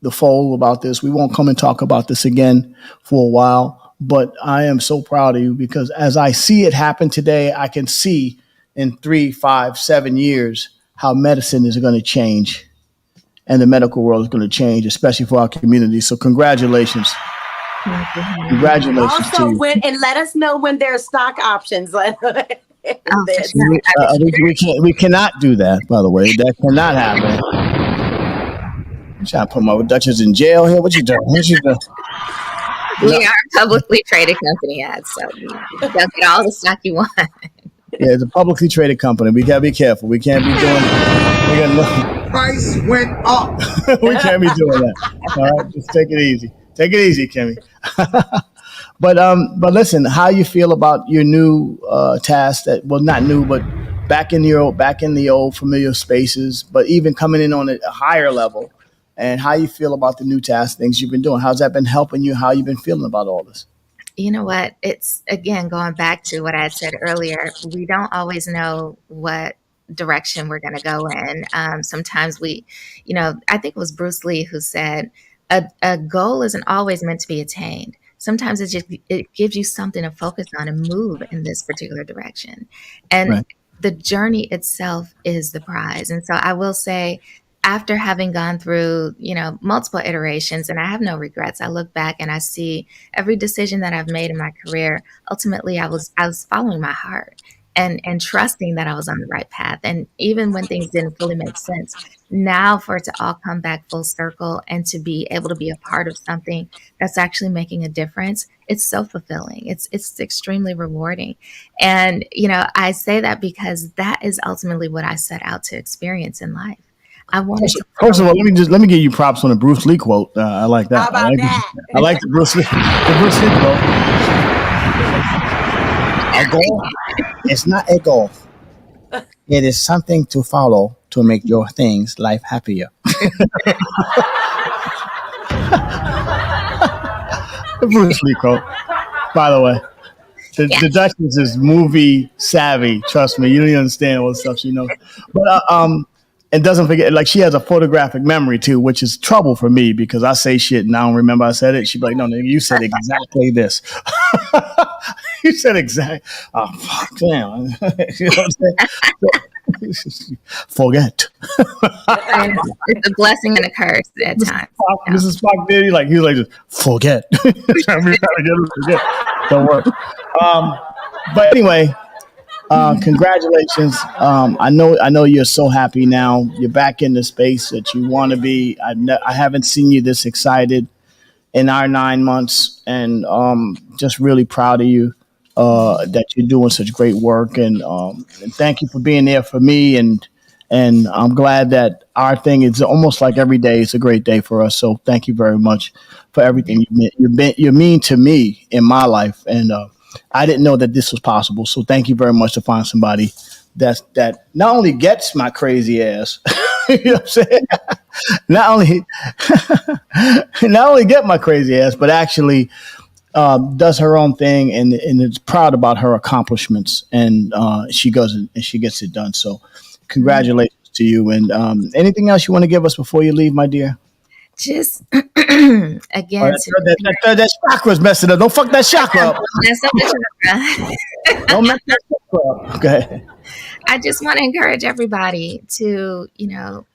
the fold about this. We won't come and talk about this again for a while, but I am so proud of you because as I see it happen today, I can see in 3, 5, 7 years how medicine is going to change and the medical world is going to change, especially for our community. So congratulations. Congratulations to Also, you. and let us know when there's stock options. We cannot do that, by the way. That cannot happen. I'm trying to put my Duchess in jail here. What you doing? We are a publicly traded company, so you can get all the stock you want. Yeah, it's a publicly traded company. We gotta be careful. We can't be doing. Price went up. We can't be doing that. All right, just take it easy. Take it easy, Kimmy. But listen, how you feel about your new task? Not new, but back in the old familiar spaces, but even coming in on a higher level, and how you feel about the new task, things you've been doing. How's that been helping you? How you been feeling about all this? You know what? It's again going back to what I said earlier. We don't always know what direction we're going to go in. Sometimes I think it was Bruce Lee who said, "A goal isn't always meant to be attained. Sometimes it gives you something to focus on and move in this particular direction." And Right. the journey itself is the prize. And so I will say, after having gone through, multiple iterations, and I have no regrets, I look back and I see every decision that I've made in my career. Ultimately, I was following my heart and trusting that I was on the right path. And even when things didn't fully make sense, now for it to all come back full circle and to be able to be a part of something that's actually making a difference, it's so fulfilling. It's extremely rewarding. And, I say that because that is ultimately what I set out to experience in life. I wanted to. First of all, let me give you props on the Bruce Lee quote. I like that. I like the Bruce Lee quote. A goal is not a goal. It is something to follow to make your life happier. The Bruce Lee quote, by the way. The Duchess is movie savvy. Trust me, you don't even understand what stuff she knows. But and doesn't forget, like she has a photographic memory too, which is trouble for me because I say shit and I don't remember I said it. She'd be like, "No, nigga, you said exactly this." You said exactly. Oh fuck, damn. You know what I'm saying? Forget. It's a blessing and a curse at times. Mrs. Spock did. He was like, just forget. Forget. Don't work. But anyway. Congratulations. I know you're so happy now. You're back in the space that you want to be. I haven't seen you this excited in our 9 months, and just really proud of you that you're doing such great work. And thank you for being there for me. And I'm glad that our thing is almost like every day. It's a great day for us. So thank you very much for everything you mean to me in my life. And I didn't know that this was possible. So thank you very much to find somebody that not only gets my crazy ass, you know what I'm saying? not only get my crazy ass, but actually does her own thing and is proud about her accomplishments. And she goes and she gets it done. So congratulations to you. And anything else you want to give us before you leave, my dear? Just again, that chakra's messing up. Don't fuck that chakra up. Don't mess that chakra up. Okay. I just want to encourage everybody to, no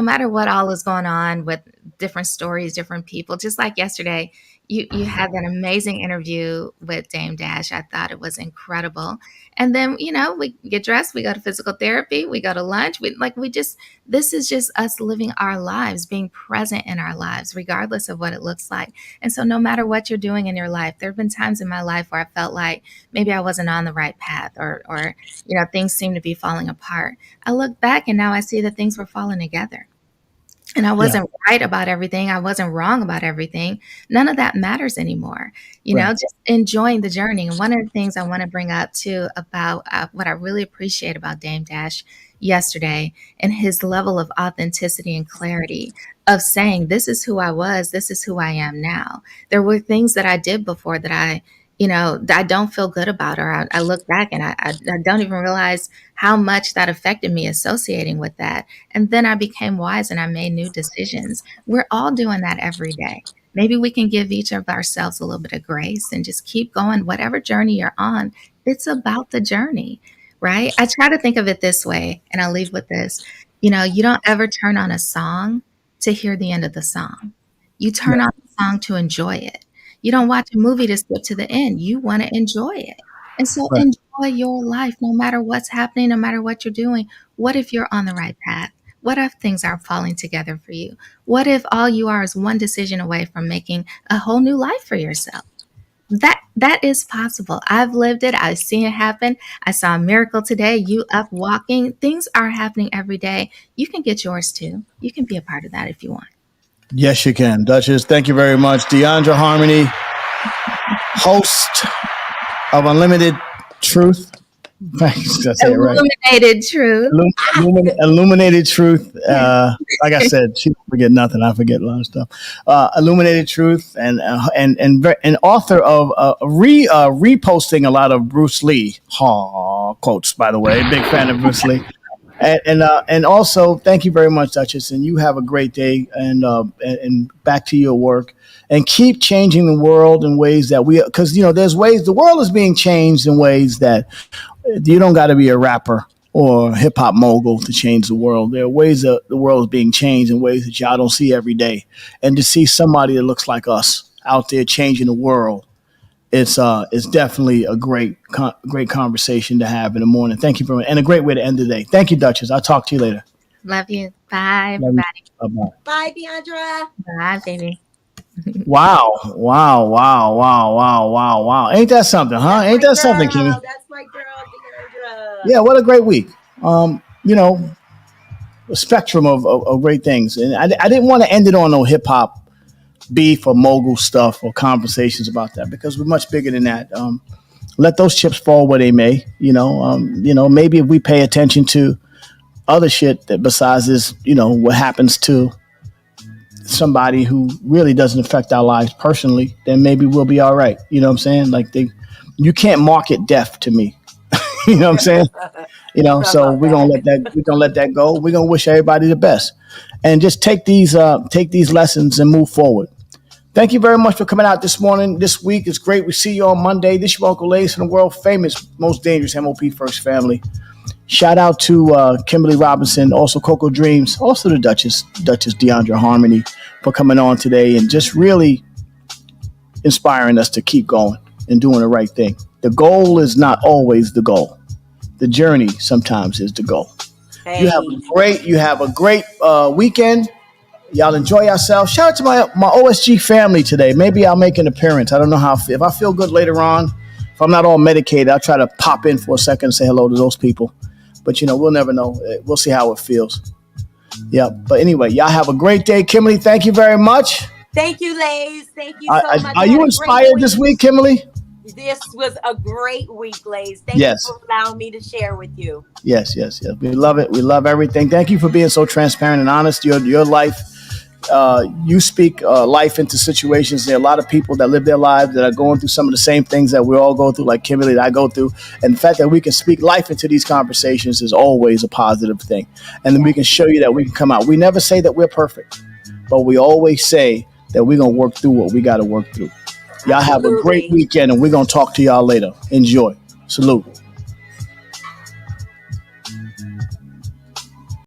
matter what all is going on with different stories, different people, just like yesterday, you had that amazing interview with Dame Dash. I thought it was incredible. And then, we get dressed, we go to physical therapy, we go to lunch. This is just us living our lives, being present in our lives, regardless of what it looks like. And so no matter what you're doing in your life, there have been times in my life where I felt like maybe I wasn't on the right path or things seemed to be falling apart. I look back and now I see that things were falling together. And I wasn't right about everything. I wasn't wrong about everything. None of that matters anymore. Just enjoying the journey. And one of the things I want to bring up too about what I really appreciate about Dame Dash yesterday and his level of authenticity and clarity of saying, this is who I was. This is who I am now. There were things that I did before that I I don't feel good about her. I look back and I don't even realize how much that affected me associating with that. And then I became wise and I made new decisions. We're all doing that every day. Maybe we can give each of ourselves a little bit of grace and just keep going. Whatever journey you're on, it's about the journey, right? I try to think of it this way, and I'll leave with this. You don't ever turn on a song to hear the end of the song. You turn on the song to enjoy it. You don't watch a movie to skip to the end. You want to enjoy it. And so Right. enjoy your life, no matter what's happening, no matter what you're doing. What if you're on the right path? What if things are falling together for you? What if all you are is one decision away from making a whole new life for yourself? That is possible. I've lived it. I've seen it happen. I saw a miracle today. You up walking. Things are happening every day. You can get yours too. You can be a part of that if you want. Yes, you can. Duchess, thank you very much. Deandra Harmony, host of Unlimited Truth. Thanks. Did I say it right? Illuminated truth. Illuminated Truth. Like I said, she don't forget nothing. I forget a lot of stuff. Illuminated Truth, and author of reposting a lot of Bruce Lee quotes. By the way, big fan of Bruce Lee. And also, thank you very much, Duchess. And you have a great day. And back to your work. And keep changing the world in ways that because there's ways the world is being changed in ways that you don't got to be a rapper or a hip hop mogul to change the world. There are ways that the world is being changed in ways that y'all don't see every day. And to see somebody that looks like us out there changing the world, it's definitely a great conversation to have in the morning. Thank you and a great way to end the day. Thank you, Duchess. I'll talk to you later. Love you. Bye, Love you. everybody. Bye-bye. Bye, Deandra. Bye, baby. Wow. Ain't that something, huh? Ain't that something, Kimmy? That's my girl, Deandra. Yeah, what a great week. A spectrum of great things. And I didn't want to end it on no hip hop beef or mogul stuff or conversations about that because we're much bigger than that. Let those chips fall where they may. Maybe if we pay attention to other shit that besides this, what happens to somebody who really doesn't affect our lives personally, then maybe we'll be all right. You know what I'm saying? Like you can't market death to me. You know what I'm saying? So we're gonna let that go. We're gonna wish everybody the best, and just take these lessons and move forward. Thank you very much for coming out this morning, this week. It's great. We see you on Monday. This is your Uncle Lace from the world famous, most dangerous MOP First Family. Shout out to Kimberly Robinson, also Coco Dreams, also the Duchess Deandra Harmony for coming on today and just really inspiring us to keep going and doing the right thing. The goal is not always the goal. The journey sometimes is the goal. Hey. You have a great weekend. Y'all enjoy yourselves. Shout out to my OSG family today. Maybe I'll make an appearance. I don't know if I feel good later on. If I'm not all medicated, I'll try to pop in for a second and say hello to those people. But, we'll never know. We'll see how it feels. Yeah. But anyway, y'all have a great day. Kimberly, thank you very much. Thank you, Lays. Thank you so much. Are you inspired this week, Kimberly? This was a great week, Lays. Thank you for allowing me to share with you. Yes. We love it. We love everything. Thank you for being so transparent and honest. Your life, you speak life into situations. There are a lot of people that live their lives that are going through some of the same things that we all go through, like Kimberly that I go through. And the fact that we can speak life into these conversations is always a positive thing. And then we can show you that we can come out. We never say that we're perfect, but we always say that we're going to work through what we got to work through. Y'all have a great weekend, and we're going to talk to y'all later. Enjoy. Salute.